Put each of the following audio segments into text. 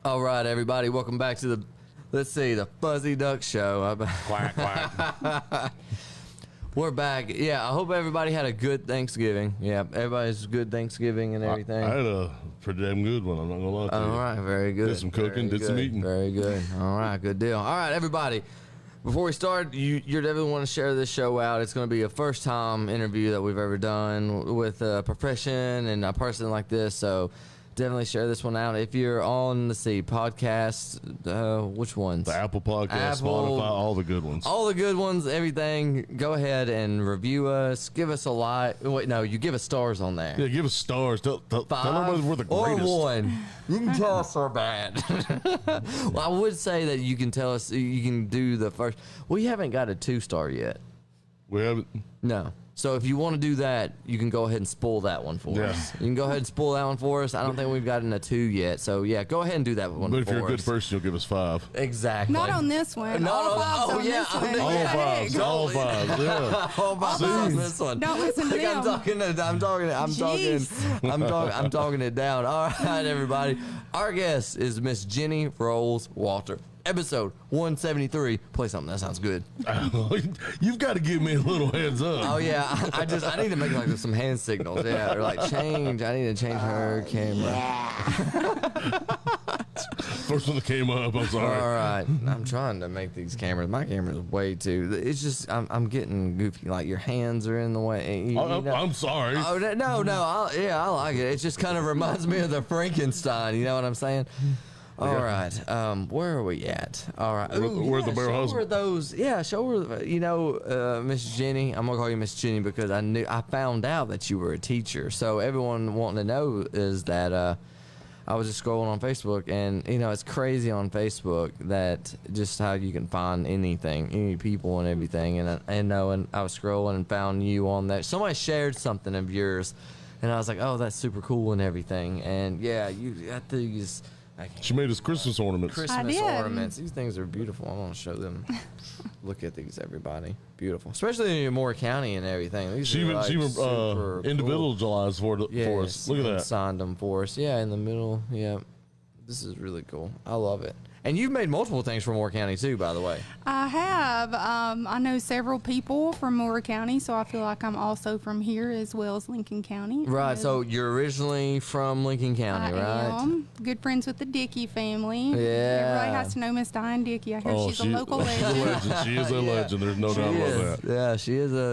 All right, everybody, welcome back to the Fuzzy Duck Show. Quack, quack. We're back. Yeah, I hope everybody had a good Thanksgiving. Yeah, everybody's good Thanksgiving and everything. I had a pretty damn good one. I'm not gonna lie to you. All right, very good. Did some cooking, did some eating. Very good. All right, good deal. All right, everybody. Before we start, you're definitely want to share this show out. It's going to be a first-time interview that we've ever done with a profession and a person like this. So definitely share this one out. If you're on, let's see, podcasts, which ones? The Apple Podcast, Spotify, all the good ones. All the good ones, everything. Go ahead and review us. Give us a like. Wait, no, you give us stars on there. Yeah, give us stars. Tell everybody we're the greatest. Or one. You can tell us we're bad. Well, I would say that you can tell us, you can do the first. We haven't got a 2-star yet. We haven't? No. So if you want to do that, you can go ahead and spoil that one for us. You can go ahead and spoil that one for us. I don't think we've gotten a 2 yet. So, yeah, go ahead and do that one for us. But if you're a good person, you'll give us 5. Exactly. Not on this one. All fives on this one. All fives. All fives, yeah. All fives on this one. Don't listen to them. I'm talking it down. All right, everybody. Our guest is Miss Jennie Rolls Walter. Episode 173. Play something that sounds good. You've got to give me a little heads up. Oh yeah, I need to make like some hand signals. Yeah, or like change. I need to change her camera. First one that came up. I'm sorry. All right, I'm trying to make these cameras. My camera's way too. It's just I'm getting goofy. Like your hands are in the way. I'm sorry. Oh no. I like it. It just kind of reminds me of the Frankenstein. You know what I'm saying? All right. Where are we at? All right. Where the bear husband? Show her those. Yeah, show her. Miss Jennie. I'm gonna call you Miss Jennie because I found out that you were a teacher. So everyone wanting to know is that I was just scrolling on Facebook, and it's crazy on Facebook that just how you can find anything, any people and everything. And I was scrolling and found you on that. Somebody shared something of yours, and I was like, oh, that's super cool and everything. And yeah, you got these. She made us Christmas ornaments. Christmas ornaments. These things are beautiful. I want to show them. Look at these, everybody. Beautiful. Especially in Moore County and everything. These she individualized for us. Look at that. Signed them for us. Yeah, in the middle. Yeah. This is really cool. I love it. And you've made multiple things for Moore County, too, by the way. I have. I know several people from Moore County, so I feel like I'm also from here as well as Lincoln County. Right, so you're originally from Lincoln County, right? I am. Good friends with the Dickey family. Yeah. Everybody has to know Miss Diane Dickey. I hear she's a local legend. She is a legend. There's no doubt about that. Yeah,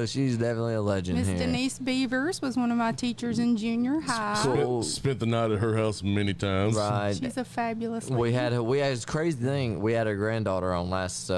she's definitely a legend Miss here. Denise Beavers was one of my teachers in junior high. Cool. Spent the night at her house many times. Right. She's a fabulous lady. We had this crazy thing. We had her granddaughter on last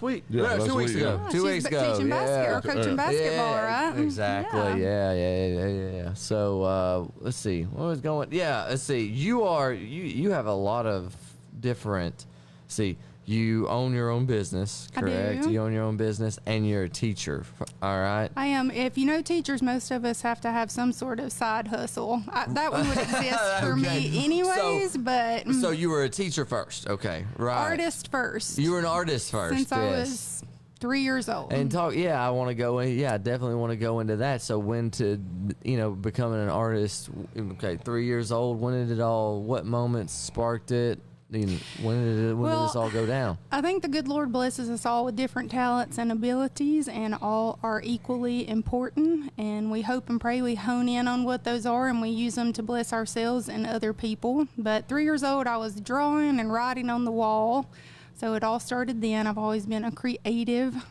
week. Yeah, 2 weeks ago. Yeah. 2 weeks ago. Teaching coaching basketball, right? Exactly. Yeah. So let's see. What was going? Yeah. Let's see. You have a lot of different. See. You own your own business, correct? I do. You own your own business, and you're a teacher, all right? I am. If you know teachers, most of us have to have some sort of side hustle. That one would exist for me anyways, but... So you were a teacher first, okay, right. Artist first. You were an artist first, Since I was 3 years old. And I want to go in, I definitely want to go into that. So when to, becoming an artist, okay, 3 years old, what moments sparked it? When did this all go down? I think the good Lord blesses us all with different talents and abilities, and all are equally important. And we hope and pray we hone in on what those are, and we use them to bless ourselves and other people. But 3 years old, I was drawing and writing on the wall. So it all started then. I've always been a creative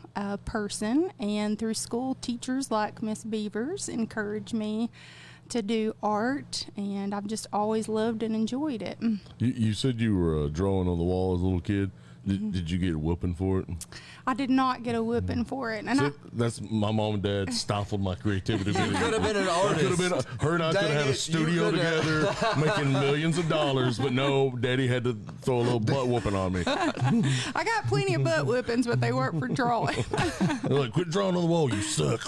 person, and through school, teachers like Miss Beavers encouraged me to do art, and I've just always loved and enjoyed it. You said you were drawing on the wall as a little kid. Did you get a whooping for it? I did not get a whooping for it. And that's my mom and dad stifled my creativity. You could have been an artist. Her and I could have had a studio together making millions of dollars, but no, Daddy had to throw a little butt whooping on me. I got plenty of butt whoopings, but they weren't for drawing. They're like, quit drawing on the wall, you suck.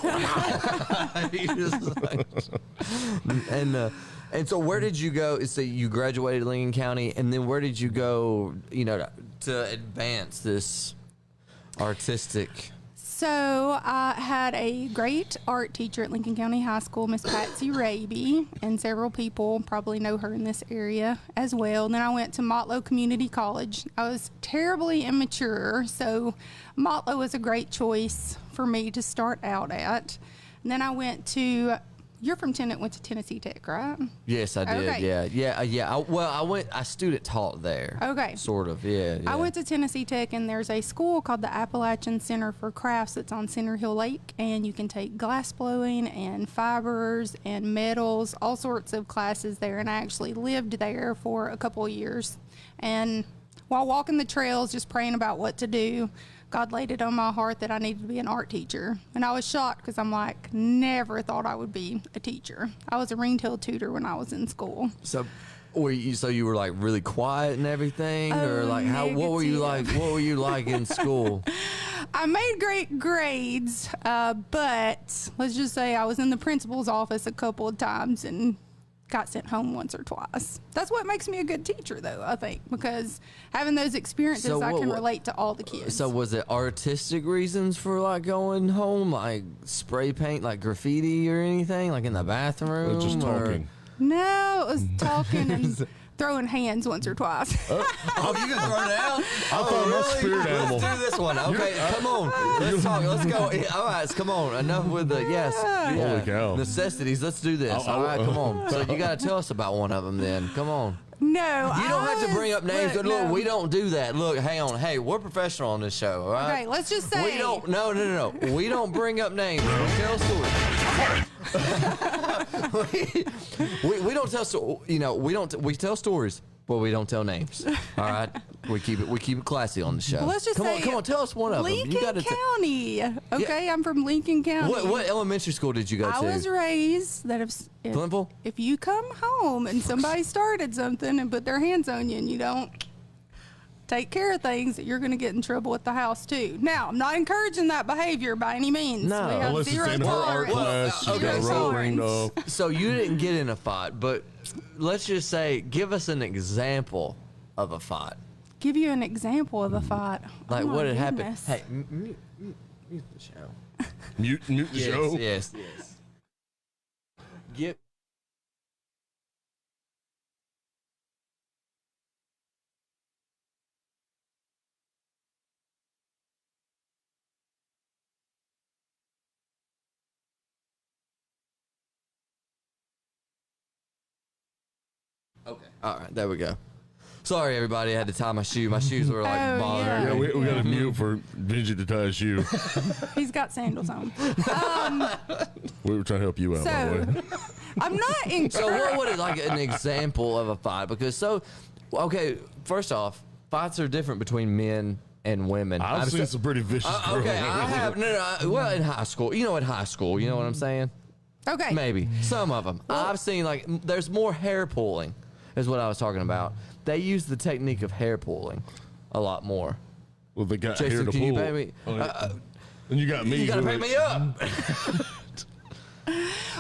And so where did you go? So you graduated Lincoln County, and then where did you go, to advance this artistic So I had a great art teacher at Lincoln County High School, Miss Patsy Raby, and several people probably know her in this area as well. Then I went to Motlow Community College. I was terribly immature, so Motlow was a great choice for me to start out at. And then I went to, you're from went to Tennessee Tech, right? Yes, I did. Okay. Yeah. I student taught there. Okay. Sort of, yeah. I went to Tennessee Tech, and there's a school called the Appalachian Center for Crafts that's on Center Hill Lake, and you can take glass blowing and fibers and metals, all sorts of classes there, and I actually lived there for a couple of years. And while walking the trails, just praying about what to do, God laid it on my heart that I needed to be an art teacher. And I was shocked because I'm like, never thought I would be a teacher. I was a ringtail tutor when I was in school. So you were like really quiet and everything, or like what were you like? What were you like in school? I made great grades, but let's just say I was in the principal's office a couple of times and got sent home once or twice. That's what makes me a good teacher, though, I think, because having those experiences, I can relate to all the kids. So was it artistic reasons for like going home, like spray paint, like graffiti or anything, like in the bathroom? Just talking. No, it was talking and throwing hands once or twice. Oh, you can throw down? I thought my spirit animal. Let's do this one. Okay, come on. Let's talk. Let's go. All right, come on. Enough with the Holy cow. necessities. Let's do this. All right, come on. So you got to tell us about one of them then. Come on. No, you don't have to bring up names. Look, no. we don't do that. Look, hang on. Hey, we're professional on this show, all right? Okay, let's just say we don't. No. We don't bring up names. We tell stories. we don't tell. We tell stories, but we don't tell names. All right, we keep it classy on the show. Well, let's just come on. Tell us one of them. Lincoln County. Okay, I'm from Lincoln County. What elementary school did you go to? I was raised that if you come home and somebody started something and put their hands on you and you don't take care of things, that you're going to get in trouble with the house too. Now, I'm not encouraging that behavior by any means. No, we have unless it's zero in her art tolerance. class, you got a rope ringed off. So you didn't get in a fight, but let's just say, give us an example of a fight. Give you an example of a fight. Like what had happened? goodness. Hey, mute the show. Mute the show. Yes. Get. Okay. All right. There we go. Sorry, everybody. I had to tie my shoe. My shoes were like bothering Yeah, me. we got to mute for Benji to tie his shoe. He's got sandals on. We were trying to help you out, by the way. I'm not encouraging. So what would it like an example of a fight? Because okay, first off, fights are different between men and women. I've seen some pretty vicious girls. Okay, I have. Well, in high school, in high school, you know what I'm saying? Okay. Maybe some of them. I've seen there's more hair pulling, is what I was talking about. They use the technique of hair pulling a lot more. Well, they got Jason, hair to can pull. you pay me? And you got me. You gotta pay me up.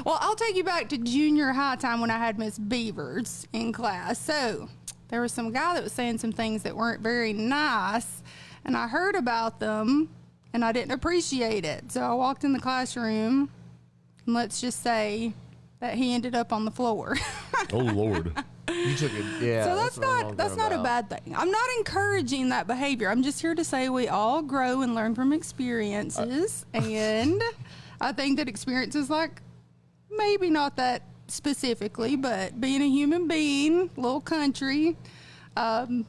Well, I'll take you back to junior high time when I had Miss Beavers in class. So there was some guy that was saying some things that weren't very nice, and I heard about them, and I didn't appreciate it. So I walked in the classroom, and let's just say that he ended up on the floor. Oh Lord. You took it. Yeah. So that's not a bad thing. I'm not encouraging that behavior. I'm just here to say we all grow and learn from experiences, and I think that experiences like maybe not that specifically, but being a human being, little country,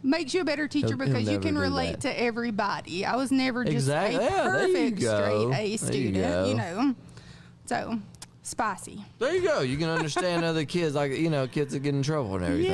makes you a better teacher because you can relate to everybody. I was never just a perfect straight A student, you know. So spicy. There you go. You can understand other kids, kids that get in trouble and everything.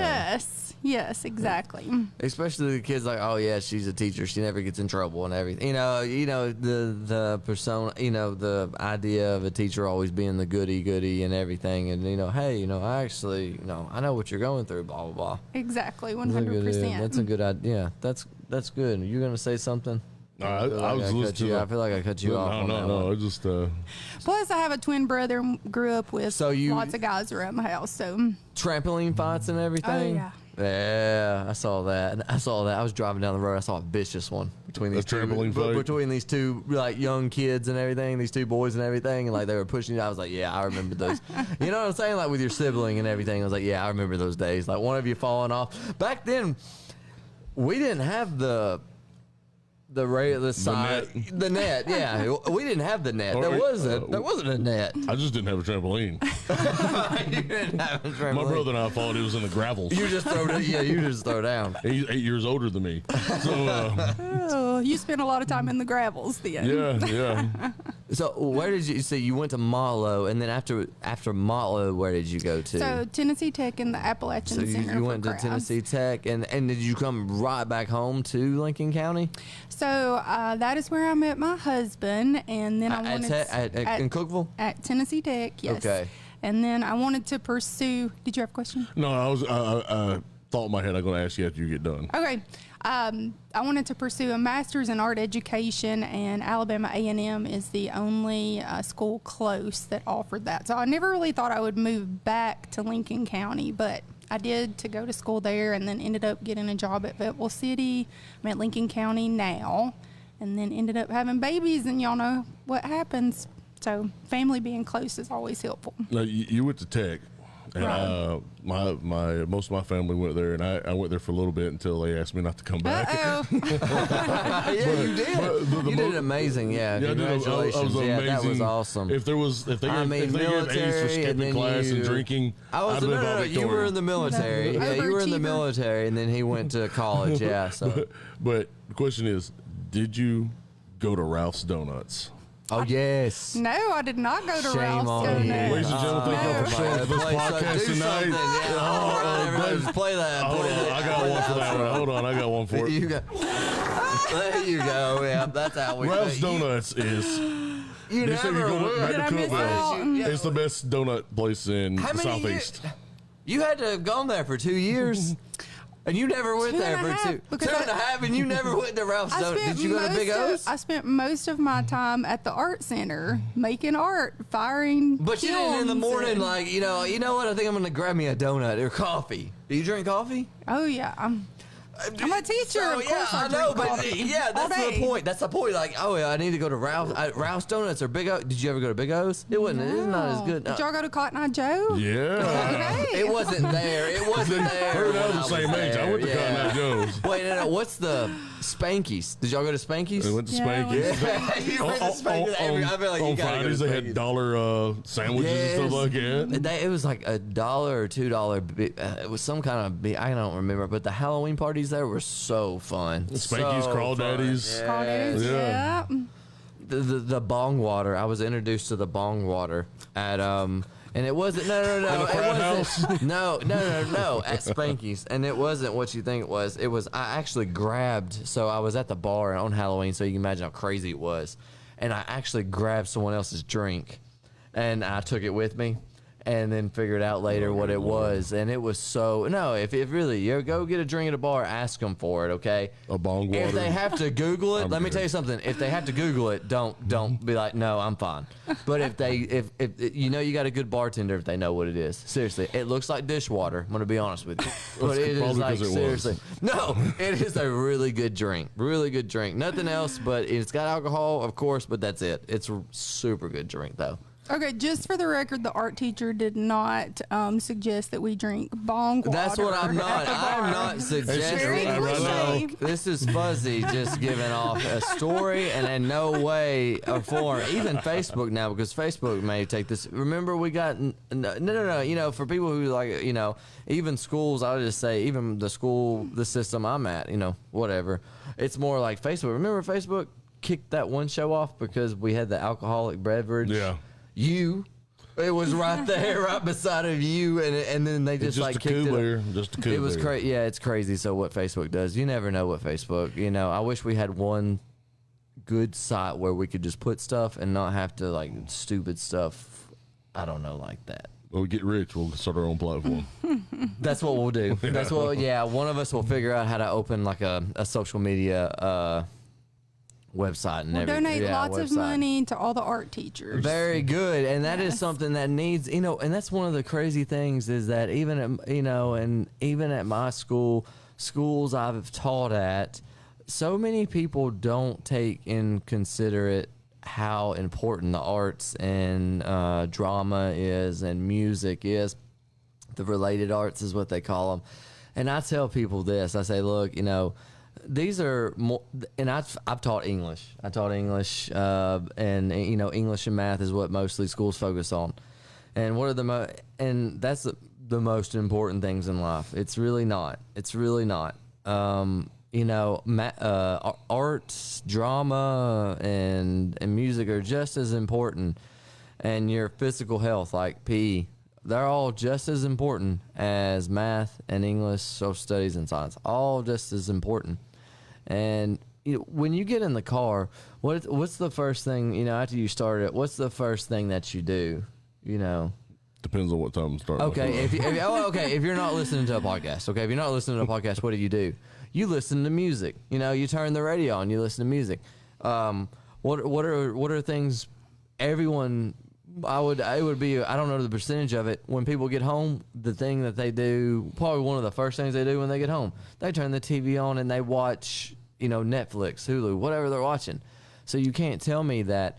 Yes, exactly. Especially the kids oh yeah, she's a teacher. She never gets in trouble and everything. The persona. The idea of a teacher always being the goody and everything. And hey, I actually, I know what you're going through. Blah blah blah. Exactly, 100%. That's a good idea. That's good. You're gonna say something? I was listening to I feel like I cut you off. No. I just. Plus, I have a twin brother and grew up with lots of guys around the house. So trampoline fights and everything. Oh yeah. Yeah, I saw that. I was driving down the road. I saw a vicious one between these trampoline fight? between these two like young kids and everything. These two boys and everything, and like they were pushing. I was like, yeah, I remember those. You know what I'm saying? Like with your sibling and everything. I was like, yeah, I remember those days. Like one of you falling off. Back then, we didn't have the side, the net. Yeah, we didn't have the net. There wasn't a net. I just didn't have a trampoline. You didn't have a trampoline. My brother and I thought it was in the gravels. You just throw it. Yeah, you just throw down. He's 8 years older than me. So, You spent a lot of time in the gravels then. yeah. So where did you see? You went to Malo, and then after Malo, where did you go to? So Tennessee Tech in the Appalachian So Center. you went to crowds. Tennessee Tech, and did you come right back home to Lincoln County? So that is where I met my husband, and then I wanted in Cookeville. at Tennessee Tech. Yes. Okay. And then I wanted to pursue. Did you have a question? No, I thought in my head I'm going to ask you after you get done. Okay. I wanted to pursue a master's in art education, and Alabama A&M is the only school close that offered that. So I never really thought I would move back to Lincoln County, but I did to go to school there, and then ended up getting a job at Fayetteville City. I'm at Lincoln County now, and then ended up having babies, and y'all know what happens. So family being close is always helpful. Now, you went to Tech. And Right. my most of my family went there, and I went there for a little bit until they asked me not to come back. Uh-oh. Yeah, you did. You did amazing. Yeah, Yeah, I did. I was congratulations. amazing. Yeah, that was awesome. If they gave A's for military, and skipping then class and drinking, I was I'd live out you were in the military. No. Yeah, you were in the Overachiever. military, and then he went to college. Yeah, so. But the question is, did you go to Ralph's Donuts? Oh yes. No, I did not go to Shame Ralph's on Donuts. you. Ladies and gentlemen, thank you for showing up for this podcast tonight. Yeah, all right, everybody, just play that. Hold on, I got one for that one. Hold on, I got one for it. You got. There you go. Yeah, that's how we. Ralph's Donuts is. You They say never you're going would. back Did to I miss Cookeville. out? It's the best donut place in How the many Southeast. years? You had to have gone there for 2 years. And you never went 2 there and a for half, two because and a half, and you never went to Ralph's Donuts. Did you go to Big O's? I spent most of my time at the art center making art, firing. But you didn't in the kilns morning, and- like, you know what? I think I'm going to grab me a donut or coffee. Do you drink coffee? Oh yeah, I'm a teacher. So, Of course I drink coffee yeah, all that's the day. point. That's the point. Like, oh yeah, I need to go to Ralph's Donuts or Big O. Did you ever go to Big O's? It wasn't. It's not as good. Did y'all go to Cotton Eye Joe? Yeah. Okay. It wasn't there. It wasn't there. Her and I when was the same age. I went to Cotton Eye Joe's. Wait, no. What's the Spankies? Did y'all go to Spankies? We went to Yeah, I went Spanky's. to You went to Spankies every- I feel like you on gotta go Fridays to they had Spankies. dollar sandwiches and stuff like that. It was like $1 or $2. It was some kind of. I don't remember, but the Halloween parties there were so fun. Spanky's, So Crawl fun. Daddies. Yeah. Call Daddies, Yeah. yeah. The bong water. I was introduced to the bong water at and it wasn't no. In the It frat wasn't house? no at Spanky's, and it wasn't what you think it was. It was I actually grabbed. So I was at the bar on Halloween, so you can imagine how crazy it was, and I actually grabbed someone else's drink, and I took it with me. And then figured out later what it was, and it was so no. If really you go get a drink at a bar, ask them for it, okay? A bong water. If they have to Google it, I'm let me good. tell you something. If they have to Google it, don't be like, no, I'm fine. But if you know you got a good bartender, if they know what it is, seriously, it looks like dishwater. I'm gonna be honest with you, but it is probably like 'cause it was. seriously, no, it is a really good drink, Nothing else, but it's got alcohol, of course, but that's it. It's a super good drink though. Okay, just for the record, the art teacher did not suggest that we drink bong water. That's what I'm not. at the bar. I'm not Very suggesting. cliche. This is Fuzzy just giving off a story, and in no way or form, even Facebook now, because Facebook may take this. Remember, we got no. You know, for people who like, you know, even schools, I would just say, even the system I'm at, you know, whatever. It's more like Facebook. Remember, Facebook kicked that one show off because we had the alcoholic beverage. Yeah. It was right there, right beside of you, and then they It's just like a kicked coup it. there. Just a coup It was there. crazy. Yeah, it's crazy. So what Facebook does, you never know what Facebook. You know, I wish we had one good site where we could just put stuff and not have to like stupid stuff. I don't know, like that. When we get rich, we'll start our own platform. That's what we'll do. That's what. Yeah, one of us will figure out how to open like a social media website and We'll everything. donate lots of website. money to all the art teachers. Very good, and that is Yes. something that needs, and that's one of the crazy things is that even at, and even at my schools I've taught at, so many people don't take in consider it how important the arts and drama is and music is. The related arts is what they call them, and I tell people this. I say, look, these are more, and I've taught English. I taught English, and English and math is what mostly schools focus on. And what are and that's the most important things in life. It's really not. It's really not. Arts, drama, and music are just as important, and your physical health, like PE. They're all just as important as math and English, social studies, and science. All just as important. And when you get in the car, what's the first thing, after you start it, what's the first thing that you do? Depends on what time I'm starting. Okay, if you're not listening to a podcast, if you're not listening to a podcast, what do? You listen to music. You turn the radio on, you listen to music. What are things everyone... it would be, I don't know the percentage of it. When people get home, the thing that they do, probably one of the first things they do when they get home, they turn the TV on and they watch, Netflix, Hulu, whatever they're watching. So you can't tell me that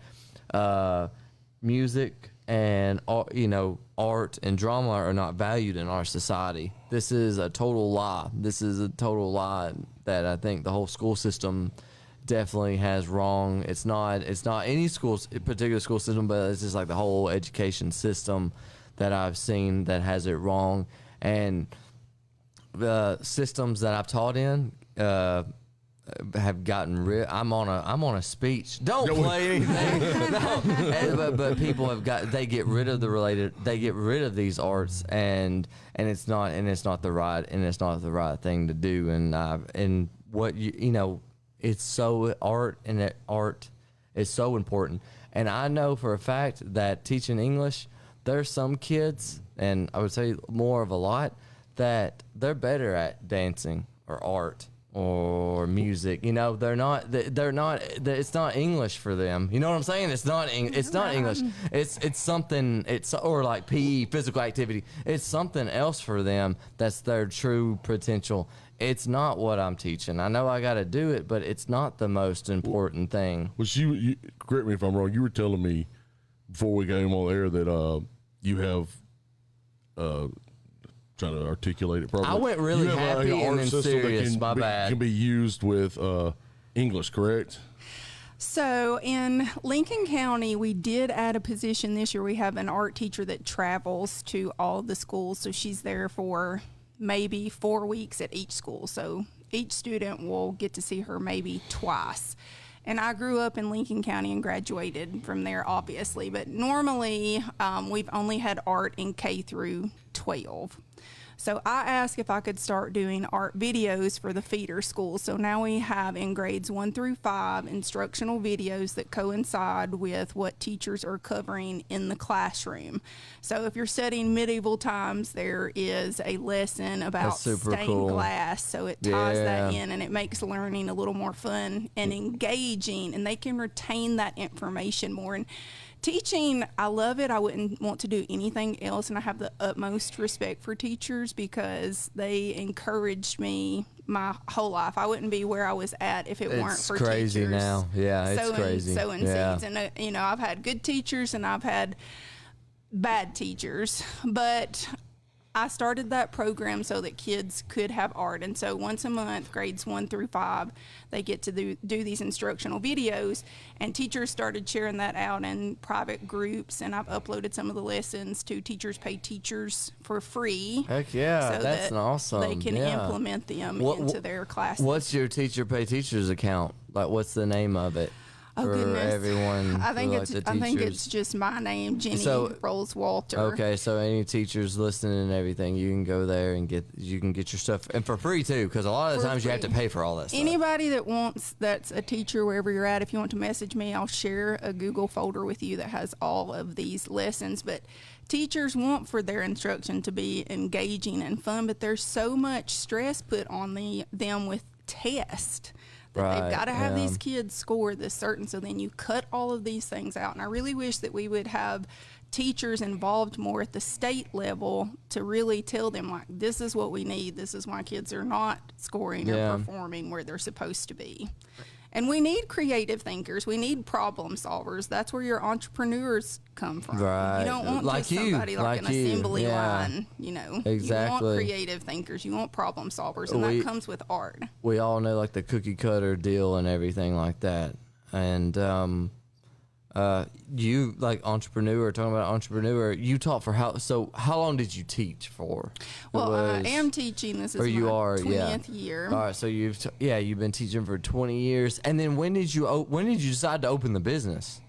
music and art and drama are not valued in our society. This is a total lie. This is a total lie that I think the whole school system definitely has wrong. It's not any particular school system, but it's just like the whole education system that I've seen that has it wrong. And the systems that I've taught in have gotten rid. I'm on a speech. Don't play anything. No. But people they get rid of these arts, and it's not the right thing to do. And what it's art is so important. And I know for a fact that teaching English, there's some kids, and I would say more of a lot, that they're better at dancing or art or music. They're not, it's not English for them. You know what I'm saying? It's not English. It's something, or like PE, physical activity. It's something else for them that's their true potential. It's not what I'm teaching. I know I got to do it, but it's not the most important thing. Well, you correct me if I'm wrong. You were telling me before we came on air that you have trying to articulate it properly. I went really happy and then serious. My bad. Can be used with English, correct? So in Lincoln County, we did add a position this year. We have an art teacher that travels to all the schools. So she's there for maybe 4 weeks at each school. So each student will get to see her maybe twice. And I grew up in Lincoln County and graduated from there, obviously. But normally, we've only had art in K through 12. So I asked if I could start doing art videos for the feeder schools. So now we have in grades 1 through 5 instructional videos that coincide with what teachers are covering in the classroom. So if you're studying medieval times, there is a lesson about stained glass. So it ties that in, and it makes learning a little more fun and engaging, and they can retain that information more. And teaching, I love it. I wouldn't want to do anything else, and I have the utmost respect for teachers because they encouraged me my whole life. I wouldn't be where I was at if it weren't for teachers. It's crazy now. Yeah, it's crazy. Sowing seeds. And, I've had good teachers and I've had bad teachers, but I started that program so that kids could have art. And so once a month, grades 1 through 5, they get to do these instructional videos. And teachers started sharing that out in private groups. And I've uploaded some of the lessons to Teachers Pay Teachers for free. Heck yeah, so that's that awesome. They can implement them into their classes. What's your Teacher Pay Teachers account? Like, what's the name of it? Oh, for goodness. Everyone. I think it's just my name, Jennie Rolls Walter. Okay, so any teachers listening and everything, you can go there and get your stuff, and for free too, because a lot of the times you have to pay for all that stuff. Anybody that's a teacher wherever you're at, if you want to message me, I'll share a Google folder with you that has all of these lessons. But teachers want for their instruction to be engaging and fun, but there's so much stress put on them with tests that Right, they've got to have yeah. these kids score this certain. So then you cut all of these things out. And I really wish that we would have teachers involved more at the state level to really tell them, like, this is what we need. This is why kids are not scoring Yeah. or performing where they're supposed to be. And we need creative thinkers. We need problem solvers. That's where your entrepreneurs come from. Right. You don't want Like just somebody like an you. assembly Yeah. line. You know, Exactly. You want creative thinkers. You want problem solvers, and that comes with art. We all know like the cookie cutter deal and everything like that. And you talking about entrepreneur, you taught for how long did you teach for? Well, I am teaching. This is or you my are, 20th year. All right, so you've been teaching for 20 years. And then when did you decide to open the business?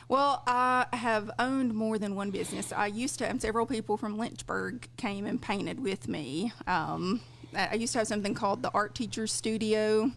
Well, I have owned more than one business. I used to, and several people from Lynchburg came and painted with me. I used to have something called the Art Teacher's Studio,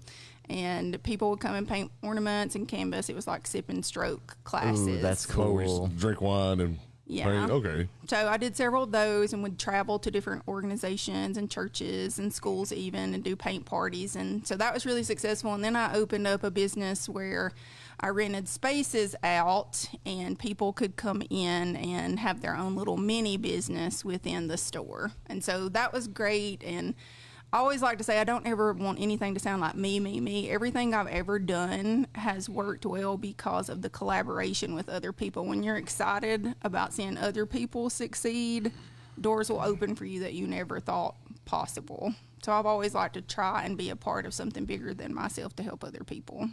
and people would come and paint ornaments and canvas. It was like sip and stroke classes. Ooh, that's So we cool. drink wine and Yeah. paint. Okay. So I did several of those and would travel to different organizations and churches and schools even and do paint parties. And so that was really successful. And then I opened up a business where I rented spaces out and people could come in and have their own little mini business within the store. And so that was great. And I always like to say I don't ever want anything to sound like me. Everything I've ever done has worked well because of the collaboration with other people. When you're excited about seeing other people succeed, doors will open for you that you never thought possible. So I've always liked to try and be a part of something bigger than myself to help other people.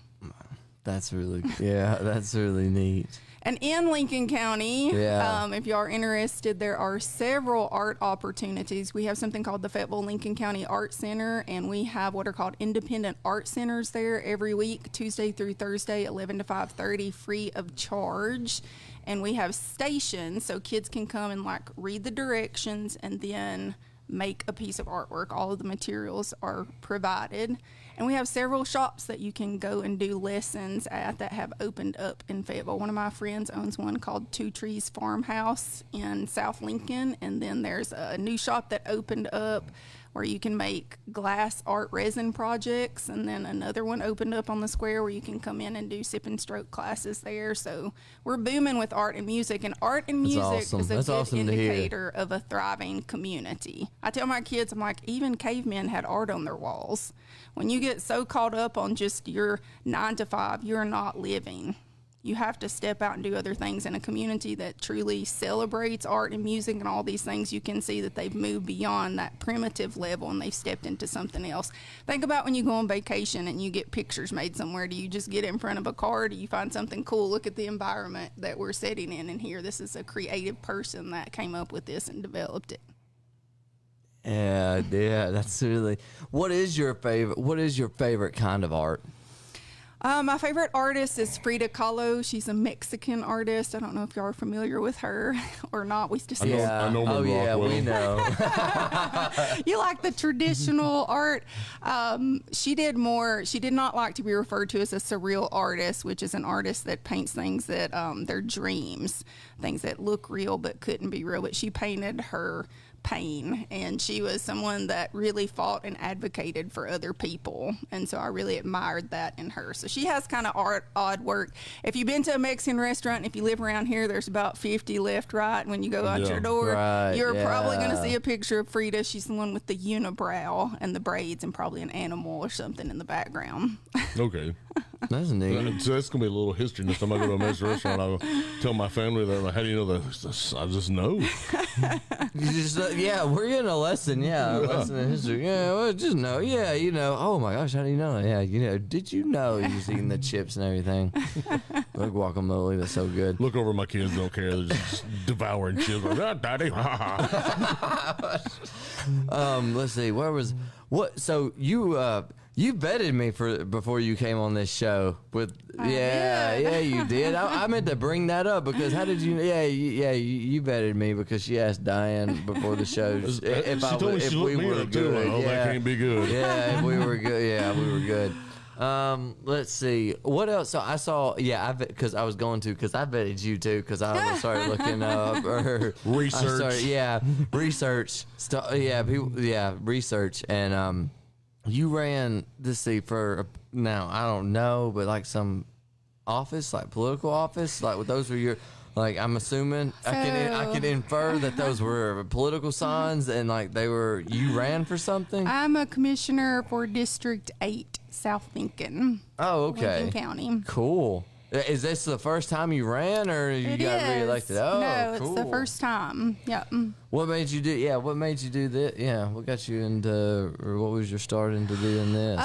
That's really that's really neat. And in Lincoln County, Yeah. if you are interested, there are several art opportunities. We have something called the Fayetteville Lincoln County Art Center, and we have what are called independent art centers there every week, Tuesday through Thursday, 11 to 5:30, free of charge. And we have stations, so kids can come and like read the directions and then make a piece of artwork. All of the materials are provided. And we have several shops that you can go and do lessons at that have opened up in Fayetteville. One of my friends owns one called Two Trees Farmhouse in South Lincoln. And then there's a new shop that opened up where you can make glass art resin projects. And then another one opened up on the square where you can come in and do sip and stroke classes there. So we're booming with art and music. And art and music awesome. is a That's good awesome to hear. indicator of a thriving community. I tell my kids, I'm like, even cavemen had art on their walls. When you get so caught up on just your 9 to 5, you're not living. You have to step out and do other things. In a community that truly celebrates art and music and all these things, you can see that they've moved beyond that primitive level and they've stepped into something else. Think about when you go on vacation and you get pictures made somewhere. Do you just get in front of a car? Do you find something cool? Look at the environment that we're sitting in here. This is a creative person that came up with this and developed it. Yeah, that's really. What is your favorite kind of art? My favorite artist is Frida Kahlo. She's a Mexican artist. I don't know if y'all are familiar with her or not. We used to see I know Oh yeah, Rockwell. we know. You like the traditional art. She did not like to be referred to as a surreal artist, which is an artist that paints things that they're dreams, things that look real but couldn't be real. But she painted her pain, and she was someone that really fought and advocated for other people, and so I really admired that in her. So she has kind of odd work. If you've been to a Mexican restaurant, if you live around here, there's about 50 left, right? When you go out your door, Right, you're probably going to yeah. see a picture of Frida. She's the one with the unibrow and the braids and probably an animal or something in the background. Okay. That's neat. So that's going to be a little history. Next time I go to a Mexican restaurant, I'll tell my family that, like, how do you know that? I just know. You just we're getting a lesson. A lesson in history. Yeah, well, just know. Yeah, you know. Oh my gosh, how do you know? Yeah, you know. Did you know he was eating the chips and everything? Like guacamole, that's so good. Look over, my kids don't care. They're just devouring chips. Like, ah, daddy. Let's see. So you vetted me before you came on this show. Yeah, you did. I meant to bring that up because how did you? You vetted me because she asked Diane before the show She told me she looked me up too. Like, oh, that can't be good. Yeah, if we were good. Yeah, we were good. Let's see. What else? So I saw. Yeah, because I vetted you too because I started looking up Research. research stuff. Yeah, people. Yeah, research and you ran this see for now. I don't know, but like some office, like political office, like those were your. Like I'm assuming I can infer that those were political signs and like you ran for something. I'm a commissioner for District 8, South Lincoln. Oh, okay. Lincoln County. Cool. Is this the first time you ran, or you got reelected? Oh, no, cool. It's the first time. Yep. What made you do? Yeah, what made you do this? Yeah, what got you into, or what was your start into doing this?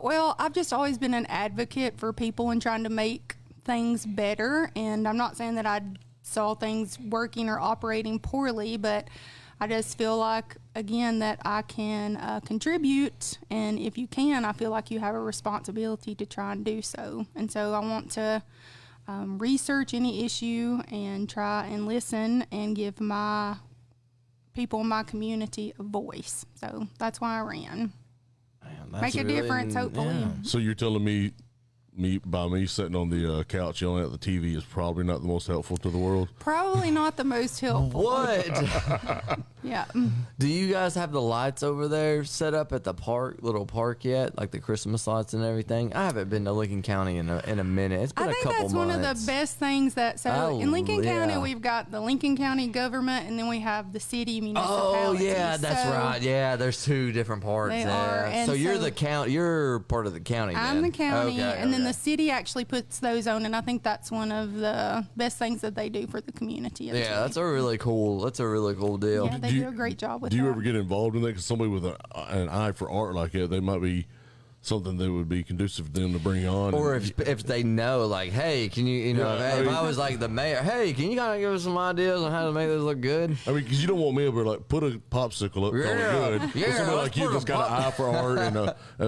Well, I've just always been an advocate for people and trying to make things better. And I'm not saying that I saw things working or operating poorly, but I just feel like, again, that I can contribute. And if you can, I feel like you have a responsibility to try and do so. And so I want to research any issue and try and listen and give my people in my community a voice. So that's why I ran. Man, Make a difference, hopefully. Yeah. So you're telling me sitting on the couch yelling at the TV is probably not the most helpful to the world? Probably not the most helpful. What? Yeah. Do you guys have the lights over there set up at the little park yet? Like the Christmas lights and everything? I haven't been to Lincoln County in a minute. It's been I a think couple that's months. one of the best things in Lincoln County, we've got the Lincoln County government, and then we have the city municipality. Oh yeah, that's right. Yeah, there's two different parts. They there. are, and so you're the county. You're part of the county. I'm then. the county, Okay, and then okay. the city actually puts those on, and I think that's one of the best things that they do for the community. Yeah, that's a really cool deal. Yeah, they do a great job with that. Do you ever get involved in that? Because somebody with an eye for art like that, they might be something that would be conducive to them to bring on. Or if they know, like, hey, can you know, if I was like the mayor, hey, can you kind of give us some ideas on how to make this look good? I mean, because you don't want me over like put a popsicle up, call it good. Yeah, But somebody let's like you put that's a got an eye for art and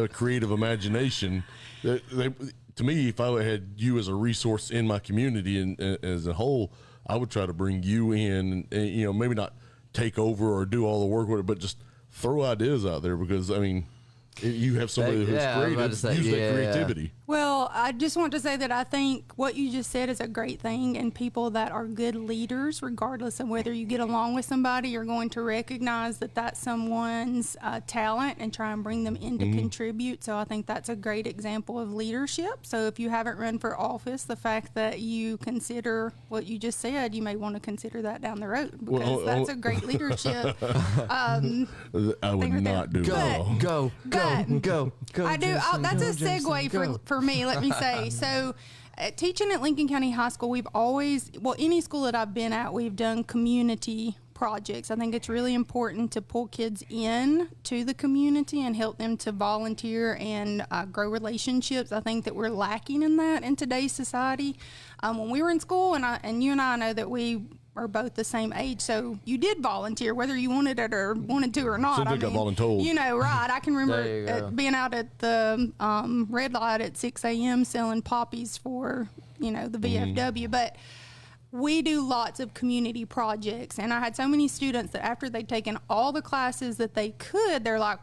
a creative imagination. To me, if I had you as a resource in my community and as a whole, I would try to bring you in and maybe not take over or do all the work with it, but just throw ideas out there because, I mean, you have somebody who's creative, use that creativity. Well, I just want to say that I think what you just said is a great thing, and people that are good leaders, regardless of whether you get along with somebody, you're going to recognize that that's someone's talent and try and bring them in to contribute. So I think that's a great example of leadership. So if you haven't run for office, the fact that you consider what you just said, you may want to consider that down the road because that's a great leadership. I would not do that. Go. I do. That's a segue for me, let me say. So, teaching at Lincoln County High School, we've always, any school that I've been at, we've done community projects. I think it's really important to pull kids in to the community and help them to volunteer and grow relationships. I think that we're lacking in that in today's society. When we were in school, and you and I know that we are both the same age, so you did volunteer whether you wanted it or wanted to or not. Something got voluntold. Right. I can remember being out at the red light at 6 a.m. selling poppies for the VFW. But we do lots of community projects, and I had so many students that after they'd taken all the classes that they could, they're like,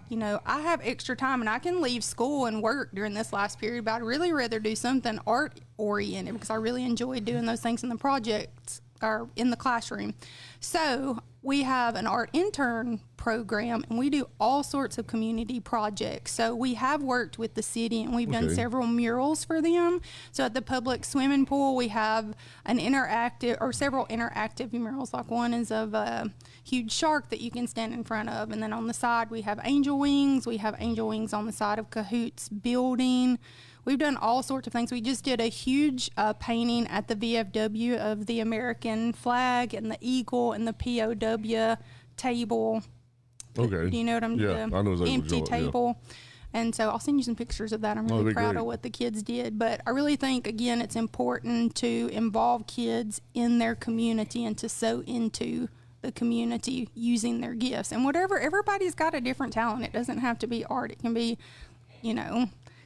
I have extra time and I can leave school and work during this last period, but I'd really rather do something art oriented because I really enjoyed doing those things in the projects or in the classroom. So we have an art intern program, and we do all sorts of community projects. So we have worked with the city, and we've done several murals for them. So at the public swimming pool, we have several interactive murals. Like one is of a huge shark that you can stand in front of, and then on the side we have angel wings. We have angel wings on the side of Cahoot's building. We've done all sorts of things. We just did a huge painting at the VFW of the American flag and the eagle and the POW table. Okay. Do you know what I'm doing? I know exactly empty table. Yeah. And so I'll send you some pictures of that. I'm really proud of what the kids did. But I really think, again, it's important to involve kids in their community and to sow into the community using their gifts. And everybody's got a different talent. It doesn't have to be art. It can be,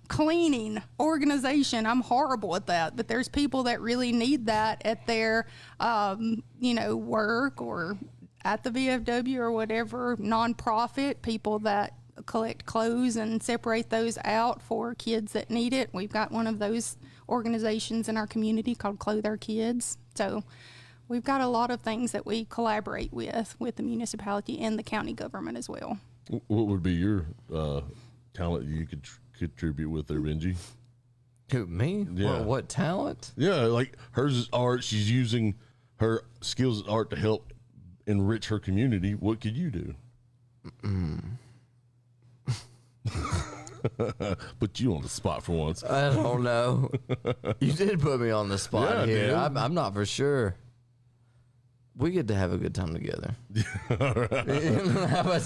cleaning, organization. I'm horrible at that, but there's people that really need that at their, work or at the VFW or whatever nonprofit, people that collect clothes and separate those out for kids that need it. We've got one of those organizations in our community called Clothe Our Kids. So we've got a lot of things that we collaborate with the municipality and the county government as well. What would be your talent you could contribute with there, Benji? Who, me? Yeah. What talent? Yeah, like hers is art. She's using her skills as art to help enrich her community. What could you do? Put you on the spot for once. I don't know. You did put me on the spot Yeah, here. dude. I'm not for sure. We get to have a good time together. How about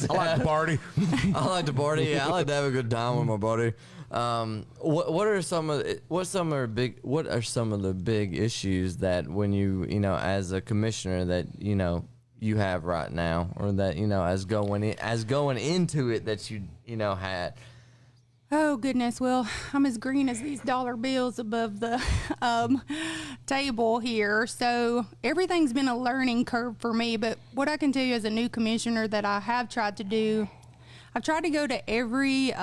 I like to party. I like to party. Yeah, I like to have a good time with my buddy. What are some of the big issues that when you as a commissioner that you have right now, or that as going into it that you had? Oh, goodness. Well, I'm as green as these dollar bills above the table here. So everything's been a learning curve for me. But what I can tell you as a new commissioner that I have tried to do, I've tried to go to every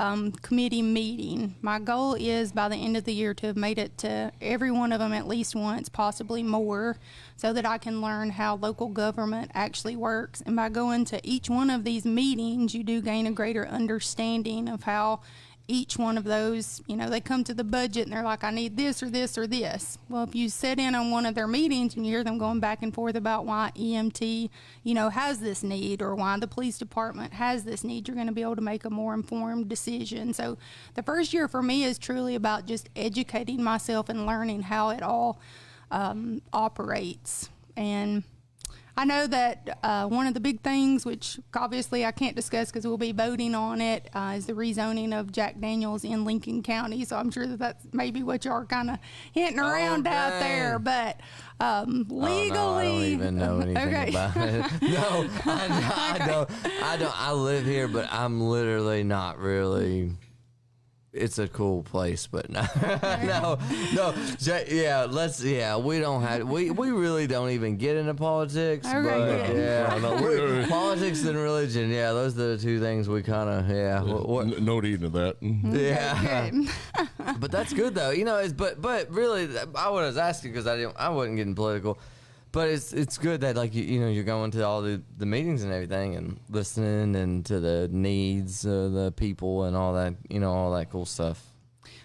committee meeting. My goal is by the end of the year to have made it to every one of them at least once, possibly more, so that I can learn how local government actually works. And by going to each one of these meetings, you do gain a greater understanding of how each one of those, they come to the budget and they're like, I need this or this or this. Well, if you sit in on one of their meetings and you hear them going back and forth about why EMT, has this need, or why the police department has this need, you're going to be able to make a more informed decision. So the first year for me is truly about just educating myself and learning how it all operates. And I know that one of the big things, which obviously I can't discuss because we'll be voting on it, is the rezoning of Jack Daniels in Lincoln County. So I'm sure that that's maybe what y'all are kind of hinting around out there. But legally, no, I don't even know anything about it. No, I don't. I live here, but I'm literally not really. It's a cool place, but no, we don't have, we really don't even get into politics, Okay, but good. politics and religion, those are the two things we kind of, No need to that. yeah. But that's good though, but really, I was asking because I wasn't getting political. But it's good that you're going to all the meetings and everything and listening and to the needs of the people and all that all that cool stuff.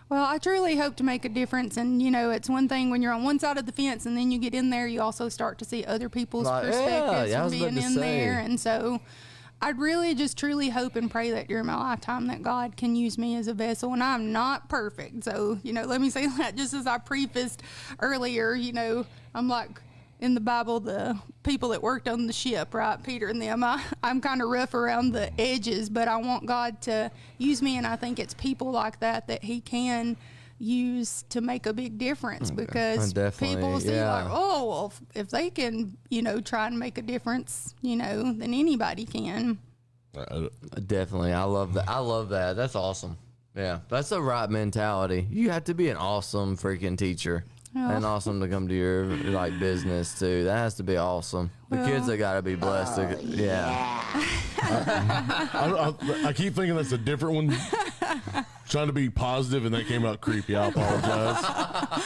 Well, I truly hope to make a difference. And, it's one thing when you're on one side of the fence and then you get in there, you also start to see other people's perspectives from being in there. And so I'd really just truly hope and pray that during my lifetime that God can use me as a vessel. And I'm not perfect. So, let me say that just as I prefaced earlier, I'm like, in the Bible, the people that worked on the ship, right? Peter and them. I'm kind of rough around the edges, but I want God to use me, and I think it's people like that he can use to make a big difference, because people see like, oh, well, if they can, try and make a difference, then anybody can. Definitely. I love that. That's awesome. Yeah, that's the right mentality. You have to be an awesome freaking teacher. Oh. And awesome to come to your business too. That has to be awesome. The kids have got to be blessed. I keep thinking that's a different one. Trying to be positive, and that came out creepy. I apologize.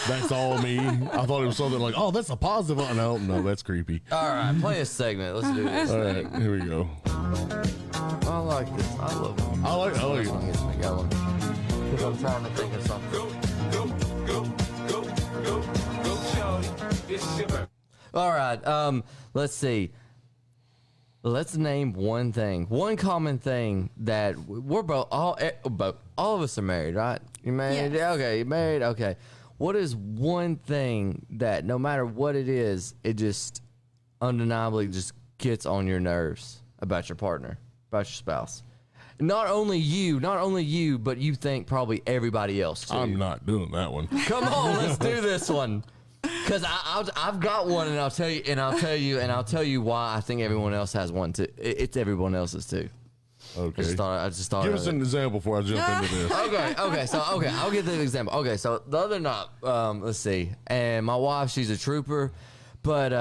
That's all me. I thought it was something like, oh, that's a positive one. No, that's creepy. All right, play a segment. Let's do this. All right, here we go. I like this. I love it. I like it. Gets me going. Because I'm trying to think of something. All right, let's see. Let's name one common thing that we're all of us are married, right? You married? Yes. Okay, you married? Okay. What is one thing that no matter what it is, it just undeniably just gets on your nerves about your partner, about your spouse? Not only you, but you think probably everybody else too. I'm not doing that one. Come on, let's do this one. Because I've got one, and I'll tell you why I think everyone else has one too. It's everyone else's too. Okay. I just thought. Give us an example before I jump into this. Okay. I'll give the example. Okay, so the other night, let's see, and my wife, she's a trooper, but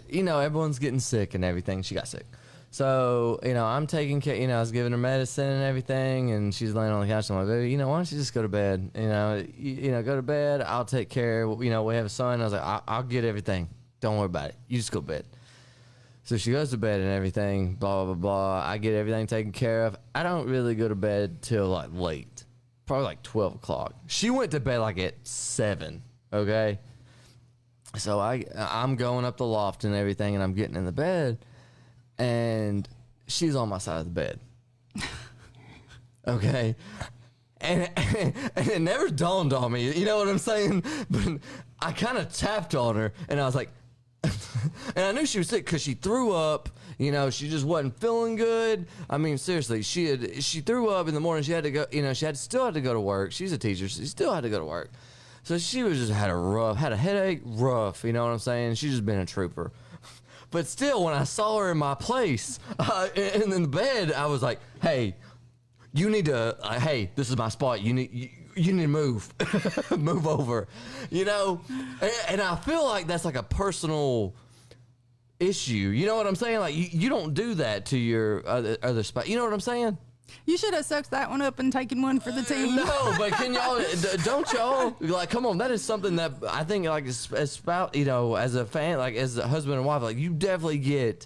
everyone's getting sick and everything. She got sick. So, I'm taking care, I was giving her medicine and everything, and she's laying on the couch. I'm like, baby, why don't you just go to bed? Go to bed. I'll take care. We have a son. I was like, I'll get everything. Don't worry about it. You just go to bed. So she goes to bed and everything, blah, blah, blah. I get everything taken care of. I don't really go to bed till late. probably like 12 o'clock. She went to bed like at 7. Okay. So I'm going up the loft and everything, and I'm getting in the bed, and she's on my side of the bed. Okay. And it never dawned on me, you know what I'm saying? But I kind of tapped on her, and I was like, and I knew she was sick because she threw up. You know, she just wasn't feeling good. I mean, seriously, she threw up in the morning. She had to go. You know, still had to go to work. She's a teacher. So she still had to go to work. So she was just had a headache, rough. You know what I'm saying? She's just been a trooper. But still, when I saw her in my place in the bed, I was like, hey. You need to, hey, this is my spot. You need to move, move over, you know? And I feel like that's like a personal issue. You know what I'm saying? Like you don't do that to your other spot. You know what I'm saying? You should have sucked that one up and taken one for the team. No, but can y'all, don't y'all, like, come on, that is something that I think, like, as spouse, you know, as a fan, like, as a husband and wife, like, you definitely get,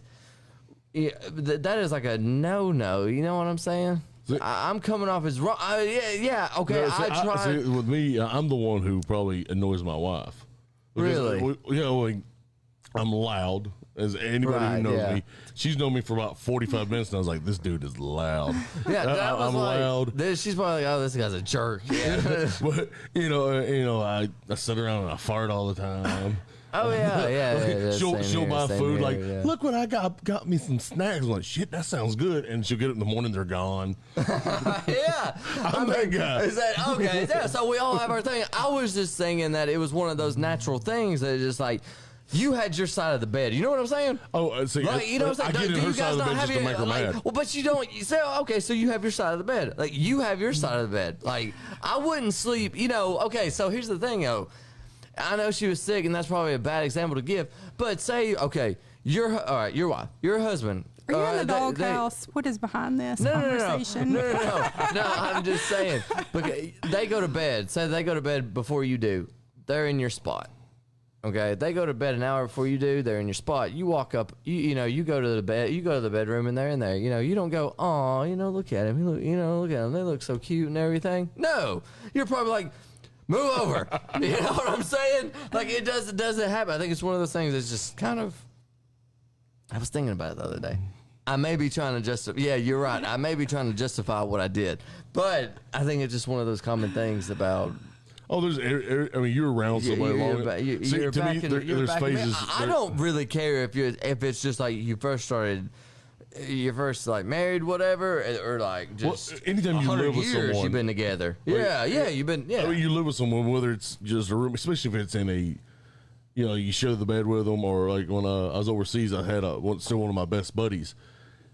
that is like a no-no. You know what I'm saying? I'm coming off as wrong. Yeah, okay. No, I tried. With me, I'm the one who probably annoys my wife. Because, Really? You know, like, I'm loud. As anybody who knows me, she's known me for about 45 minutes, and I was like, "This dude is loud." Yeah, I'm loud. She's probably like, "Oh, this guy's a jerk." Yeah. But you know, I sit around and I fart all the time. Oh yeah. She'll buy food here, like, yeah. look what I got me some snacks. I'm like, shit, that sounds good. And she'll get it in the morning, they're gone. Yeah, I'm that guy. Is that okay? Yeah. So we all have our thing. I was just thinking that it was one of those natural things that just like. You had your side of the bed. You know what I'm saying? Oh, see, like, you know what I'm saying? I get in her side of the bed just to make her mad. Well, but you don't. You say, okay, so you have your side of the bed. Like, you have your side of the bed. Like, I wouldn't sleep. You know, okay, so here's the thing, though. I know she was sick, and that's probably a bad example to give. But say, okay, all right, your wife, your husband. Are you in the doghouse? What is behind this conversation? No, I'm just saying. Because they go to bed. Say they go to bed before you do. They're in your spot. Okay, they go to bed an hour before you do. They're in your spot. You walk up. You go to the bed. You go to the bedroom, and they're in there. You know, you don't go, oh, look at him. Look at him. They look so cute and everything. No, you're probably like, move over. You know what I'm saying? Like it doesn't happen. I think it's one of those things that's just kind of. I was thinking about it the other day. I may be trying to justify. Yeah, you're right. I may be trying to justify what I did, but I think it's just one of those common things about. Oh, I mean, you're around somebody long. There's phases. I don't really care if it's just like you first started, you first like married, whatever, or like just anytime you live with years someone, you've been together. Yeah, you've been. Yeah, I mean, you live with someone, whether it's just a room, especially if it's in a, you share the bed with them, or like when I was overseas, I had still one of my best buddies.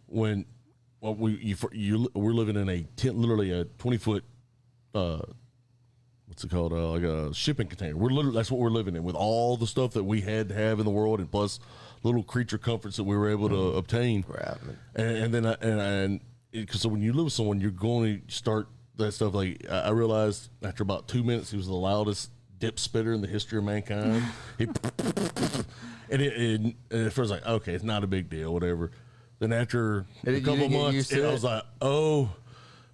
When we're living in a tent, literally a 20-foot. What's it called? Like a shipping container. That's what we're living in, with all the stuff that we had to have in the world, and plus little creature comforts that we were able to obtain. So when you live with someone, you're going to start that stuff. Like I realized after about 2 minutes, he was the loudest dip spitter in the history of mankind. And at first, like, okay, it's not a big deal, whatever. Then after a couple months, I was like, oh.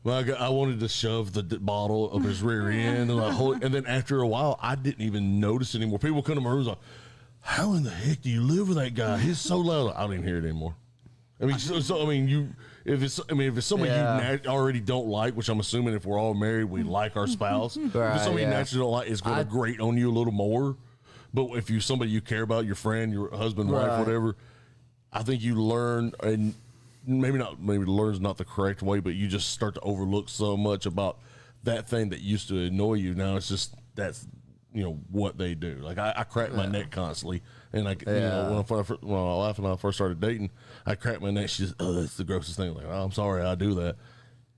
Well, I wanted to shove the bottle up his rear end, and then after a while, I didn't even notice anymore. People come to my room like, "How in the heck do you live with that guy? He's so loud." I don't even hear it anymore. I mean, if it's somebody you already don't like, which I'm assuming if we're all married, we like our spouse. If it's somebody you naturally don't like, it's going to grate on you a little more. But if you're somebody you care about, your friend, your husband, wife, whatever, I think you learn and. Maybe learn's not the correct way, but you just start to overlook so much about that thing that used to annoy you. Now it's just that's what they do. Like I crack my neck constantly, and when my wife and I first started dating, I cracked my neck. She just, oh, that's the grossest thing. Like, oh, I'm sorry, I do that.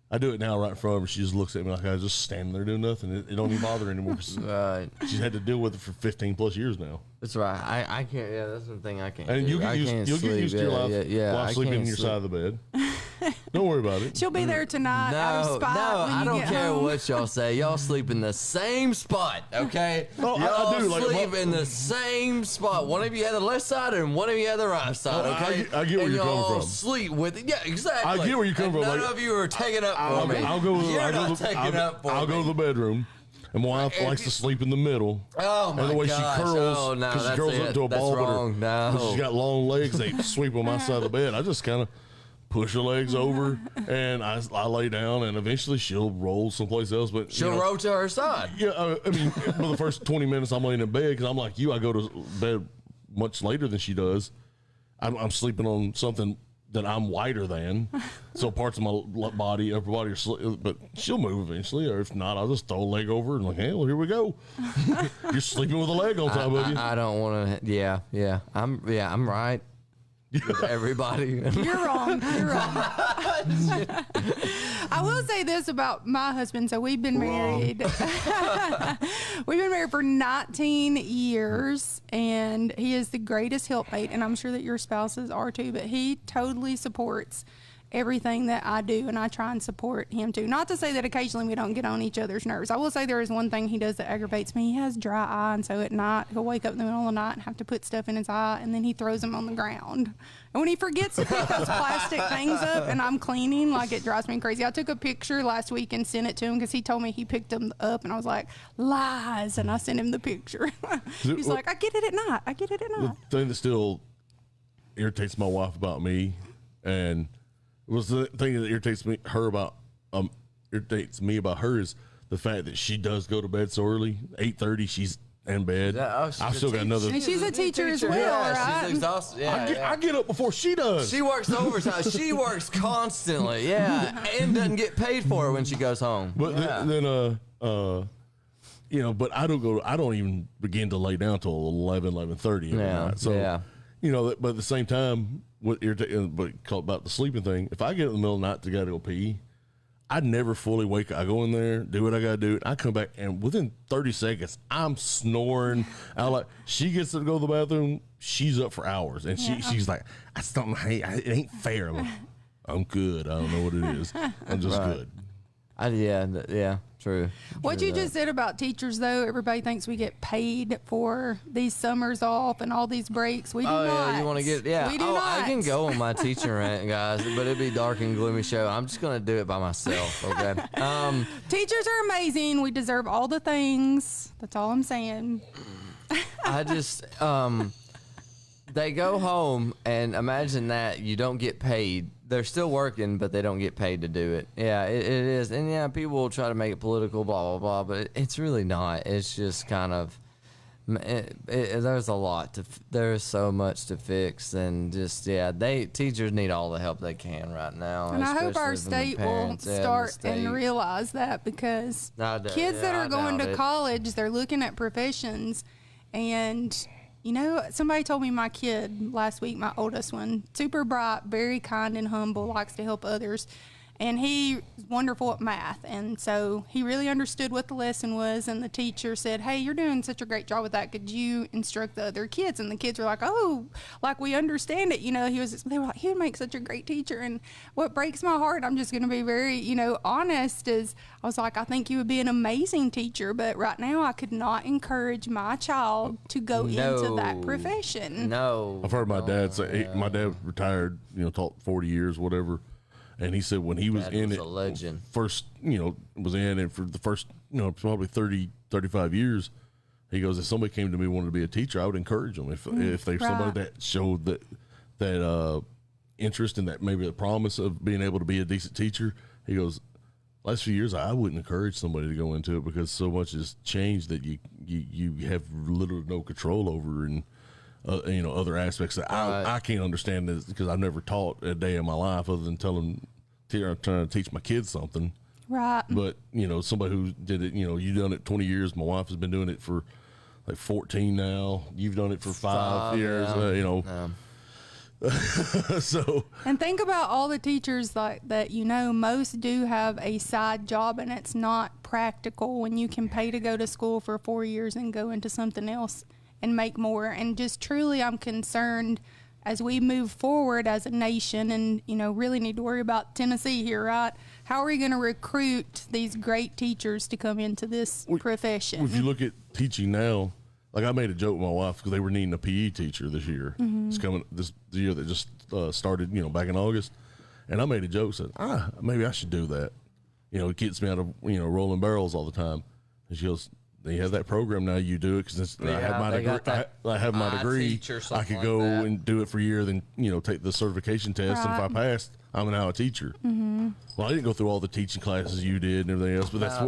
I do it now right in front of her. She just looks at me like I was just standing there doing nothing. It don't even bother her anymore. Right. She's had to deal with it for 15 plus years now. That's right. I can't. Yeah, that's the thing I can't. And do. you'll get used to your life while sleeping in your side of the bed. Don't worry about it. She'll be there tonight out of spite when you I don't get care home. what y'all say. Y'all sleep in the same spot, okay? Oh, I y'all do, like, sleep in the same spot. One of you had the left side and one of you had the right side, okay? I get where and you're coming y'all from. Sleep with it. Yeah, exactly. I get where you're coming And from. None of you are taking up for me. I'll go. You're I'll go. not taking up for me. I'll go to the bedroom, and my wife likes to sleep in the middle. Oh my And the way gosh. she curls, Oh, no, she that's curls it. up to a That's ball, wrong. No. but she's got long legs. They sweep on my side of the bed. I just kind of push her legs over, and I lay down, and eventually she'll roll someplace else. But She'll roll to her side. Yeah, I mean, for the first 20 minutes I'm laying in bed because I'm like you. I go to bed much later than she does. I'm sleeping on something that I'm wider than, so parts of my body, upper body, are but she'll move eventually, or if not, I'll just throw a leg over and like, hey, well, here we go. You're sleeping with a leg on top of you. I don't want to. Yeah. I'm right. With everybody. You're wrong. You're wrong. I will say this about my husband. So we've been married. We've been married for 19 years, and he is the greatest helpmate, and I'm sure that your spouses are too, but he totally supports everything that I do, and I try and support him too. Not to say that occasionally we don't get on each other's nerves. I will say there is one thing he does that aggravates me. He has dry eye, and so at night he'll wake up in the middle of the night and have to put stuff in his eye, and then he throws them on the ground. And when he forgets to pick those plastic things up and I'm cleaning, like, it drives me crazy. I took a picture last week and sent it to him because he told me he picked them up, and I was like, lies, and I sent him the picture. He's like, I get it at night. I get it at night. The thing that still irritates my wife about me, and was the thing that irritates me about her is the fact that she does go to bed so early, 8:30. She's in bed. Yeah, she's I've still got another. And she's a teacher as well, yeah, right? She's exhausted. Yeah, I get up before she does. She works overtime. She works constantly. Yeah, and doesn't get paid for it when she goes home. But then but I don't even begin to lay down till 11:30 every night. So, but at the same time, what irritating, but about the sleeping thing, if I get in the middle of the night to go pee, I never fully wake up. I go in there, do what I gotta do, and I come back, and within 30 seconds, I'm snoring. She gets to go to the bathroom, she's up for hours, and she's like, it ain't fair. I'm good. I don't know what it is. I'm just good. True. What you just said about teachers, though, everybody thinks we get paid for these summers off and all these breaks. We do not. Yeah, you want to get, We do not. I can go on my teaching rant, guys, but it'd be dark and gloomy show. I'm just going to do it by myself, okay? Teachers are amazing. We deserve all the things. That's all I'm saying. I just, they go home, and imagine that you don't get paid. They're still working, but they don't get paid to do it. Yeah, it is. And yeah, people will try to make it political, blah, blah, blah, but it's really not. It's just kind of, there's a lot there's so much to fix, and just, teachers need all the help they can right now. And I hope our especially state from the will parents. start and realize that, because kids that are going to college, they're looking at professions, and somebody told me my kid last week, my oldest one, super bright, very kind and humble, likes to help others. And he's wonderful at math. And so he really understood what the lesson was. And the teacher said, hey, you're doing such a great job with that. Could you instruct the other kids? And the kids were like, oh, like, we understand it. They were like, he would make such a great teacher. And what breaks my heart, I'm just going to be very, honest, is I was like, I think you would be an amazing teacher. But right now I could not encourage my child to go into that profession. No. I've heard my dad say, my dad retired, taught 40 years, whatever. And he said when he was in it, a legend. First, was in it for the first, probably 30, 35 years, he goes, if somebody came to me and wanted to be a teacher, I would encourage them. If they're somebody that showed that interest and that maybe the promise of being able to be a decent teacher, he goes, last few years, I wouldn't encourage somebody to go into it because so much has changed that you have literally no control over, and other aspects that I can't understand this because I've never taught a day in my life other than trying to teach my kids something. Right. But, somebody who did it, you've done it 20 years. My wife has been doing it for like 14 now. You've done it for 5 years, So. And think about all the teachers that, most do have a side job, and it's not practical when you can pay to go to school for 4 years and go into something else and make more. And just truly, I'm concerned as we move forward as a nation and, really need to worry about Tennessee here, right? How are we going to recruit these great teachers to come into this profession? If you look at teaching now, like I made a joke with my wife because they were needing a PE teacher this year. It's coming this year that just started, back in August. And I made a joke, said, maybe I should do that. It gets me out of, rolling barrels all the time. And she goes, they have that program now. You do it because I have my degree. I have my degree. I could go and do it for a year, then take the certification test, and if I passed, I'm now a teacher. Well, I didn't go through all the teaching classes you did and everything else, but that's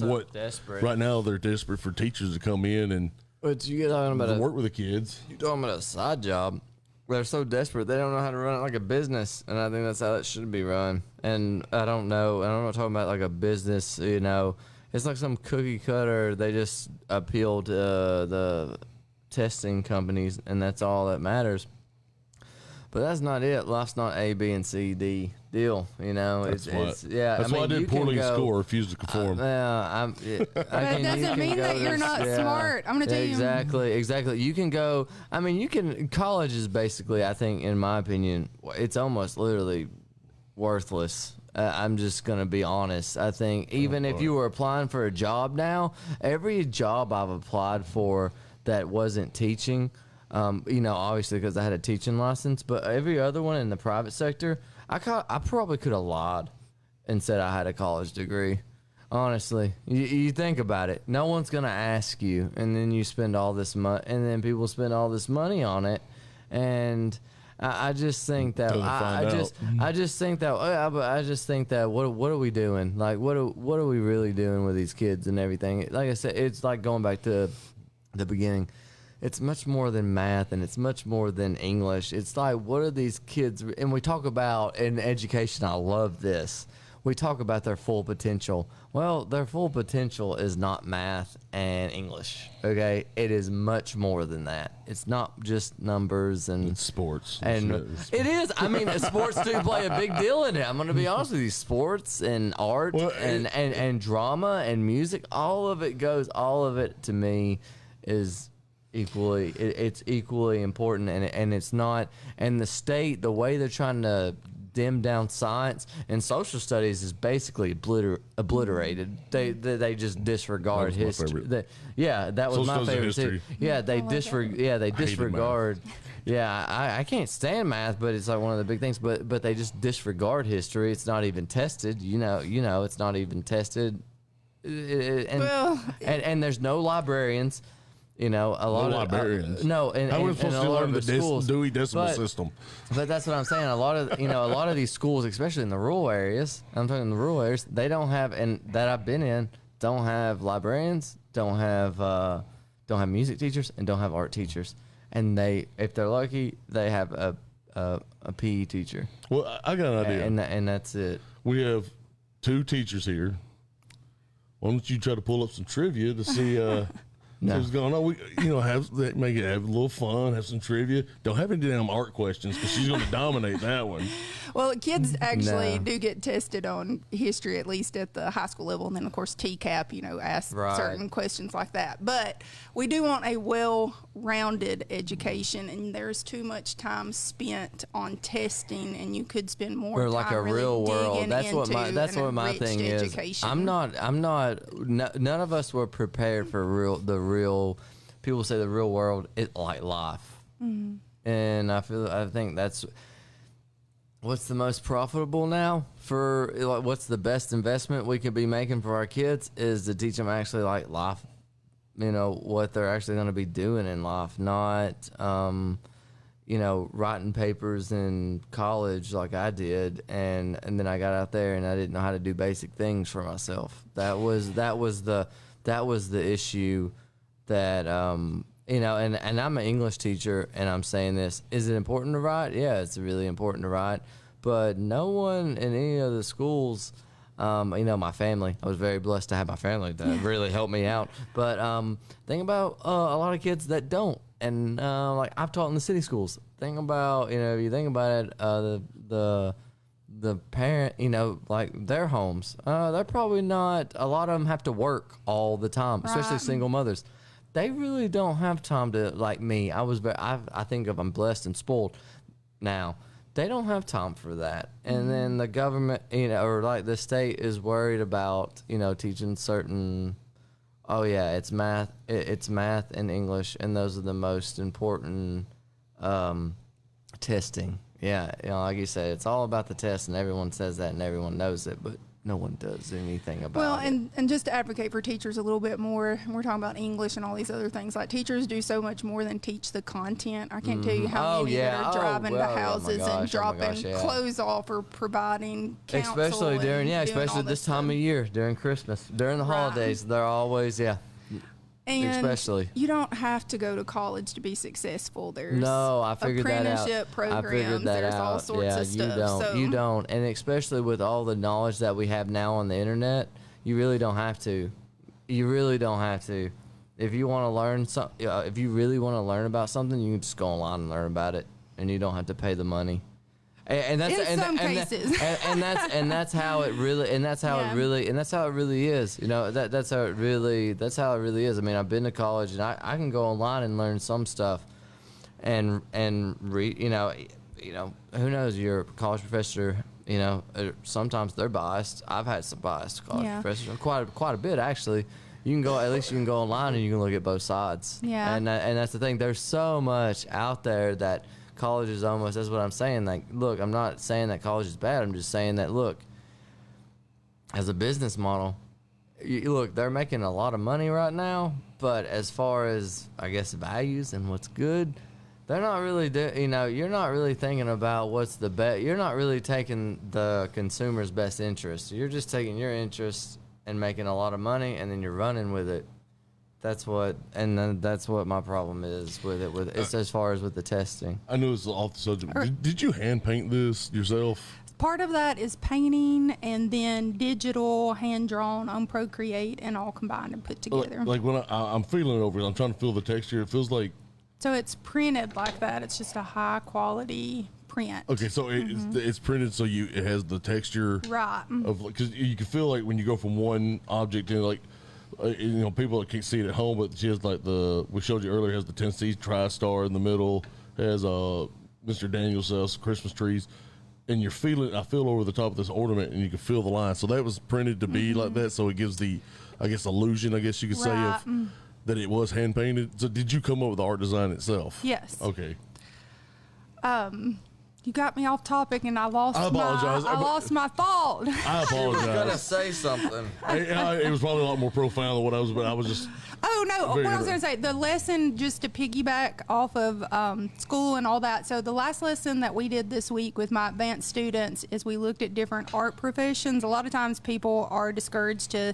what desperate. Right now they're desperate for teachers to come in and you talking about work with the kids. You're talking about a side job. They're so desperate they don't know how to run it like a business, and I think that's how it should be run. And I don't know. I'm not talking about like a business. It's like some cookie cutter. They just appeal to the testing companies, and that's all that matters. But that's not it. Life's not A, B, and C, D deal. That's why I did poorly in school or refused to conform. That doesn't mean that you're not smart. I'm going to tell you. Exactly. You can go. College is basically, I think, in my opinion, it's almost literally worthless. I'm just going to be honest. I think even if you were applying for a job now, every job I've applied for that wasn't teaching, obviously because I had a teaching license, but every other one in the private sector, I probably could have lied and said I had a college degree. Honestly, you think about it. No one's going to ask you, and then you spend all this money, and then people spend all this money on it, and I just think that I just think that what are we doing? Like what are we really doing with these kids and everything? Like I said, it's like going back to the beginning. It's much more than math, and it's much more than English. It's like, what are these kids? And we talk about in education, I love this. We talk about their full potential. Well, their full potential is not math and English, okay? It is much more than that. It's not just numbers and... It's sports. And it is. Sports do play a big deal in it. I'm going to be honest with you. Sports and art and drama and music, all of it to me is... it's equally important, and it's not. And the state, the way they're trying to dim down science and social studies is basically obliterated. They just disregard history. That was my favorite too. Yeah, they disregard. Yeah, I can't stand math, but it's like one of the big things. But they just disregard history. It's not even tested. It's not even tested. And there's no librarians. A lot of librarians. No, and how are we supposed to learn the Dewey Decimal System? But that's what I'm saying. A lot of these schools, especially in the rural areas, I'm talking the rural areas, they don't have, and that I've been in, don't have librarians, don't have music teachers, and don't have art teachers. And if they're lucky, they have a PE teacher. Well, I got an idea, and that's it. We have 2 teachers here. Why don't you try to pull up some trivia to see? What's going on? We, have a little fun, have some trivia. Don't have any damn art questions because she's going to dominate that one. Well, kids actually do get tested on history, at least at the high school level, and then of course TCAP, asks certain questions like that. But we do want a well-rounded education, and there's too much time spent on testing, and you could spend more time like a really real world. That's what my thing education. is. None of us were prepared for the real. People say the real world is like life, and I think that's. What's the most profitable now what's the best investment we could be making for our kids is to teach them actually like life, what they're actually going to be doing in life, not, writing papers in college like I did. And then I got out there and I didn't know how to do basic things for myself. That was the issue that, and I'm an English teacher, and I'm saying this. Is it important to write? Yeah, it's really important to write. But no one in any of the schools, my family, I was very blessed to have my family that really helped me out. But think about a lot of kids that don't. And like I've taught in the city schools. Think about, if you think about it, the parent, like their homes, they're probably not, a lot of them have to work all the time, especially single mothers. They really don't have time to, like me. I think I'm blessed and spoiled. now. They don't have time for that. And then the government, or like the state is worried about, teaching certain, it's math. It's math and English, and those are the most important testing. Yeah, like you said, it's all about the test, and everyone says that, and everyone knows it, but no one does anything about it. Well, and just to advocate for teachers a little bit more, we're talking about English and all these other things. Like, teachers do so much more than teach the content. I can't tell you how many that are driving to houses and dropping clothes off or providing counsel. Especially especially this time of year, during Christmas, during the holidays, they're always, And especially. You don't have to go to college to be successful. There's I figured that out. Apprenticeship programs. I figured that There's out. all sorts of stuff. You don't. And especially with all the knowledge that we have now on the internet, you really don't have to. You really don't have to. If you want to learn if you really want to learn about something, you can just go online and learn about it, and you don't have to pay the money. And that's in some cases. and that's how it really is. That's how it really is. I mean, I've been to college, and I can go online and learn some stuff, and read. Who knows? You're a college professor. Sometimes they're biased. I've had some biased college professors, quite a bit actually. You can go online and you can look at both sides. Yeah. And that's the thing. There's so much out there that college is almost, that's what I'm saying. Like, look, I'm not saying that college is bad. I'm just saying that, look, as a business model, look, they're making a lot of money right now, but as far as, I guess, values and what's good, they're not really, you're not really thinking about what's the best. You're not really taking the consumer's best interest. You're just taking your interest and making a lot of money, and then you're running with it. That's what my problem is with it. It's as far as with the testing. I know it's off the subject. Did you hand paint this yourself? Part of that is painting, and then digital, hand drawn on Procreate, and all combined and put together. Like when I'm feeling it over, I'm trying to feel the texture. It feels like. So it's printed like that. It's just a high quality print. Okay, so it's printed so it has the texture. Right. Because you can feel like when you go from one object to like. People that can't see it at home, but she has like we showed you earlier, has the Tennessee TriStar in the middle, has Mr. Daniel's Christmas trees, and I feel over the top of this ornament, and you can feel the line. So that was printed to be like that, so it gives the, I guess, illusion, I guess you could say, of that it was hand painted. So did you come up with the art design itself? Yes. Okay. You got me off topic, and I lost. I apologize. I lost my thought. I apologize. I was gonna say something. It was probably a lot more profound than what I was just. Oh no! What I was going to say, the lesson, just to piggyback off of school and all that. So the last lesson that we did this week with my advanced students is we looked at different art professions. A lot of times people are discouraged to.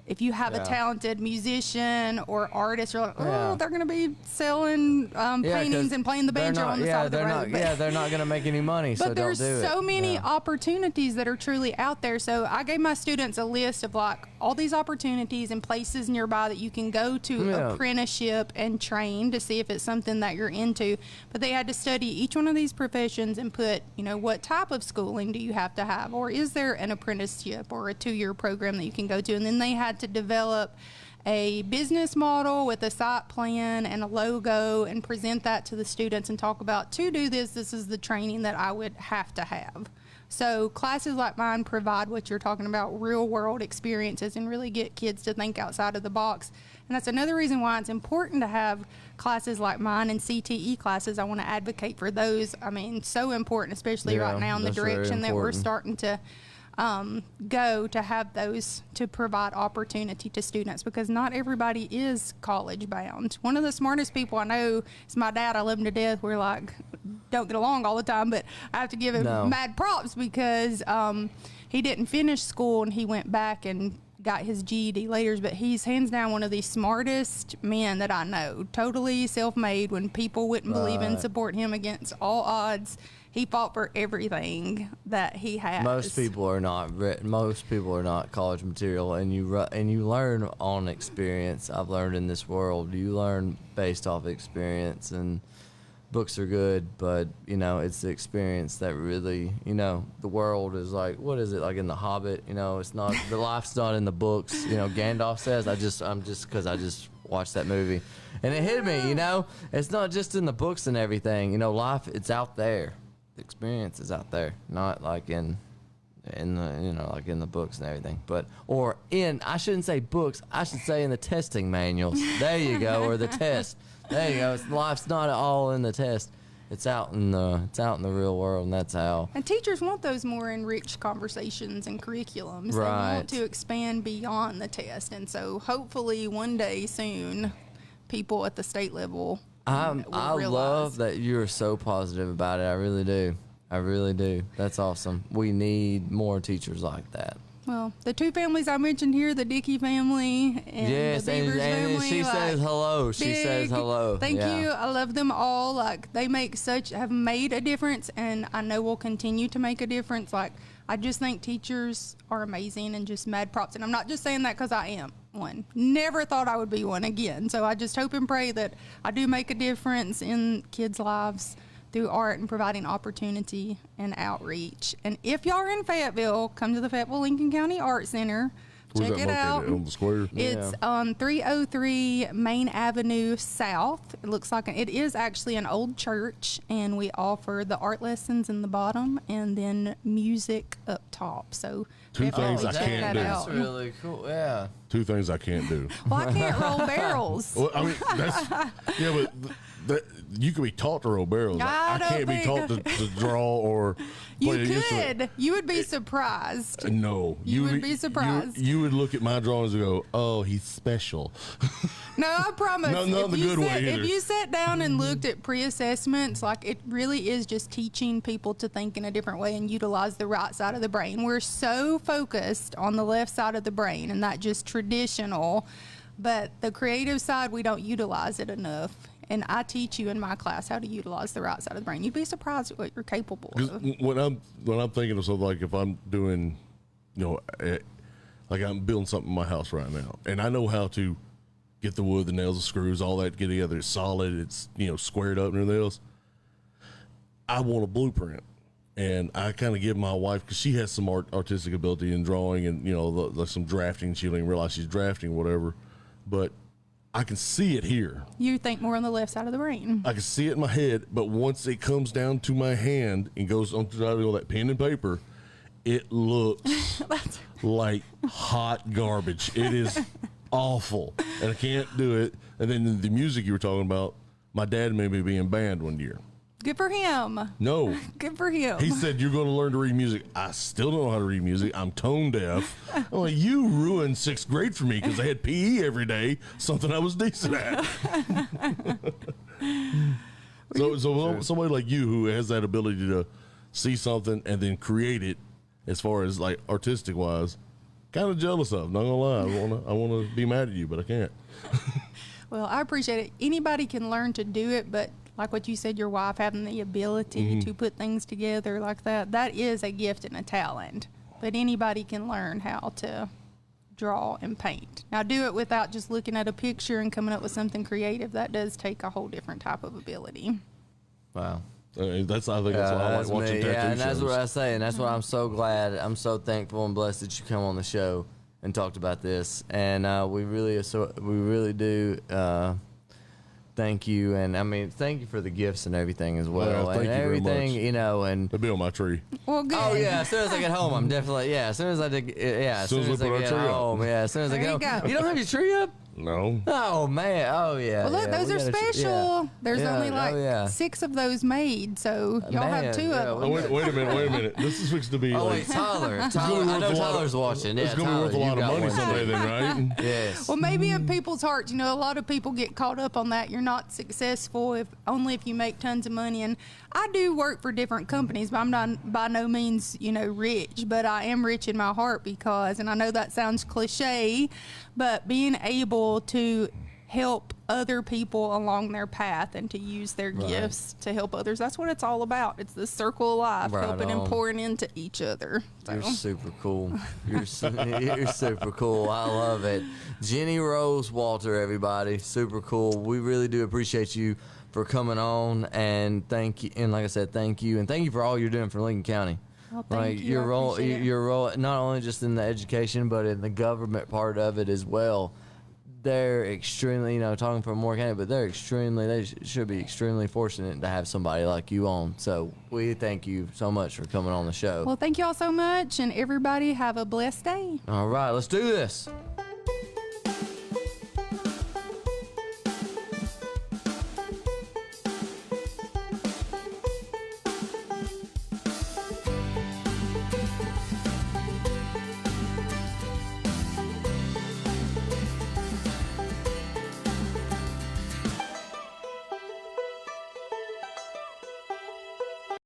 If you have a talented musician or artist, you're like, they're going to be selling paintings and playing the banjo on the side of the road. They're not going to make any money, so don't do it. But there's so many opportunities that are truly out there. So I gave my students a list of like all these opportunities and places nearby that you can go to apprenticeship and train to see if it's something that you're into. But they had to study each one of these professions and put, what type of schooling do you have to have? Or is there an apprenticeship or a 2-year program that you can go to? And then they had to develop a business model with a site plan and a logo and present that to the students and talk about, to do this is the training that I would have to have. So classes like mine provide what you're talking about, real world experiences, and really get kids to think outside of the box. And that's another reason why it's important to have classes like mine and CTE classes. I want to advocate for those. I mean, so important, especially right now in the direction that we're starting to go, to have those to provide opportunity to students, because not everybody is college bound. One of the smartest people I know is my dad. I love him to death. We're like, don't get along all the time, but I have to give him mad props because he didn't finish school and he went back and got his GED later, but he's hands down one of the smartest men that I know. Totally self-made. When people wouldn't believe and support him against all odds, he fought for everything that he has. Most people are not college material, and you learn on experience. I've learned in this world, you learn based off experience, and books are good, but it's the experience that really, the world is like, what is it like in The Hobbit? It's not, the life's not in the books. Gandalf says, because I just watched that movie, and it hit me. It's not just in the books and everything. Life, it's out there. The experience is out there, not like in the like in the books and everything, I shouldn't say books, I should say in the testing manuals. There you go, or the test. There you go. Life's not all in the test. It's out in the real world, and that's how. And teachers want those more enriched conversations and curriculums. Right. They want to expand beyond the test, and so hopefully one day soon, people at the state level. I realize. love that you're so positive about it. I really do. I really do. That's awesome. We need more teachers like that. Well, the two families I mentioned here, the Dickey family and Yes, the Beavers and family. she says hello. She says hello. Thank Yeah. you. I love them all. Like, they have made a difference, and I know will continue to make a difference. Like, I just think teachers are amazing and just mad props. And I'm not just saying that because I am one. Never thought I would be one again. So I just hope and pray that I do make a difference in kids' lives through art and providing opportunity and outreach. And if y'all are in Fayetteville, come to the Fayetteville Lincoln County Art Center. Where's Check that it located? out. On the square? It's on 303 Main Avenue South. It looks like it is actually an old church, and we offer the art lessons in the bottom and then music up top. So Two definitely things I check can't that do. out. That's really cool. Yeah. Two things I can't do. Well, I can't roll barrels. Well, I mean, but you can be taught to roll barrels. I don't can't be taught to draw or You play an instrument. could. You would be surprised. No, You would be surprised. You would look at my drawings and go, "Oh, he's special." No, I promise. No, not if the you good way either. If you sat down and looked at pre-assessments, like, it really is just teaching people to think in a different way and utilize the right side of the brain. We're so focused on the left side of the brain and not just traditional, but the creative side, we don't utilize it enough. And I teach you in my class how to utilize the right side of the brain. You'd be surprised at what you're capable 'Cause of. when I'm thinking of something, like if I'm doing, like I'm building something in my house right now, and I know how to get the wood, the nails, the screws, all that get together. It's solid. It's squared up and everything else. I want a blueprint, and I kind of give my wife, because she has some artistic ability in drawing and like some drafting. She don't even realize she's drafting, whatever, but I can see it here. You think more on the left side of the brain. I can see it in my head, but once it comes down to my hand and goes onto that pen and paper, it looks like hot garbage. It is awful, and I can't do it. And then the music you were talking about, my dad made me be in band one year. Good for him. No. Good for him. He said, "You're going to learn to read music." I still don't know how to read music. I'm tone deaf. I'm like, you ruined 6th grade for me because I had PE every day, something I was decent at. So somebody like you who has that ability to see something and then create it, as far as like artistic wise, kind of jealous of. Not gonna lie, I wanna be mad at you, but I can't. Well, I appreciate it. Anybody can learn to do it, but like what you said, your wife having the ability to put things together like that is a gift and a talent. But anybody can learn how to draw and paint. Now, do it without just looking at a picture and coming up with something creative. That does take a whole different type of ability. Wow. I think that's why I like watching tattoo Yeah, and that's shows. what I say, and that's why I'm so glad, I'm so thankful and blessed that you come on the show and talked about this. And we really do thank you, and I mean, thank you for the gifts and everything as well. Well, thank and you very everything, much. and They'll be on my tree. Well, good. oh yeah, as soon as I get home, I'm definitely as soon as I as soon as I get home, as soon as I There get you home. go. You don't have your tree up? No. Oh man, oh yeah. Well, look, yeah, those we are got a special. There's Yeah, only like oh, yeah. 6 of those made, so y'all Man, have 2 yeah, of Oh, them. wait a minute. This is fixed to be Oh like, wait, Tyler. gonna be I know worth a lot of- Tyler's watching. Yeah, it's going to be worth a Tyler, lot you of got money one someday too. then, right? Yes. Well, maybe in people's hearts, a lot of people get caught up on that. You're not successful if you make tons of money. And I do work for different companies, but I'm not by no means, rich. But I am rich in my heart because, and I know that sounds cliche, but being able to help other people along their path and to use their gifts to help others. That's what it's all about. It's the circle of life, Right helping and on. pouring into each other. So. You're super cool. You're super cool. I love it. Jennie Rose Walter, everybody. Super cool. We really do appreciate you for coming on, and thank you. And like I said, thank you, and thank you for all you're doing for Lincoln County. Well, thank you. Your I role, appreciate it. your role, not only just in the education, but in the government part of it as well. they're extremely, you know, talking for more candidate, but they should be extremely fortunate to have somebody like you on. So we thank you so much for coming on the show. Well, thank you all so much, and everybody have a blessed day. All right, let's do this.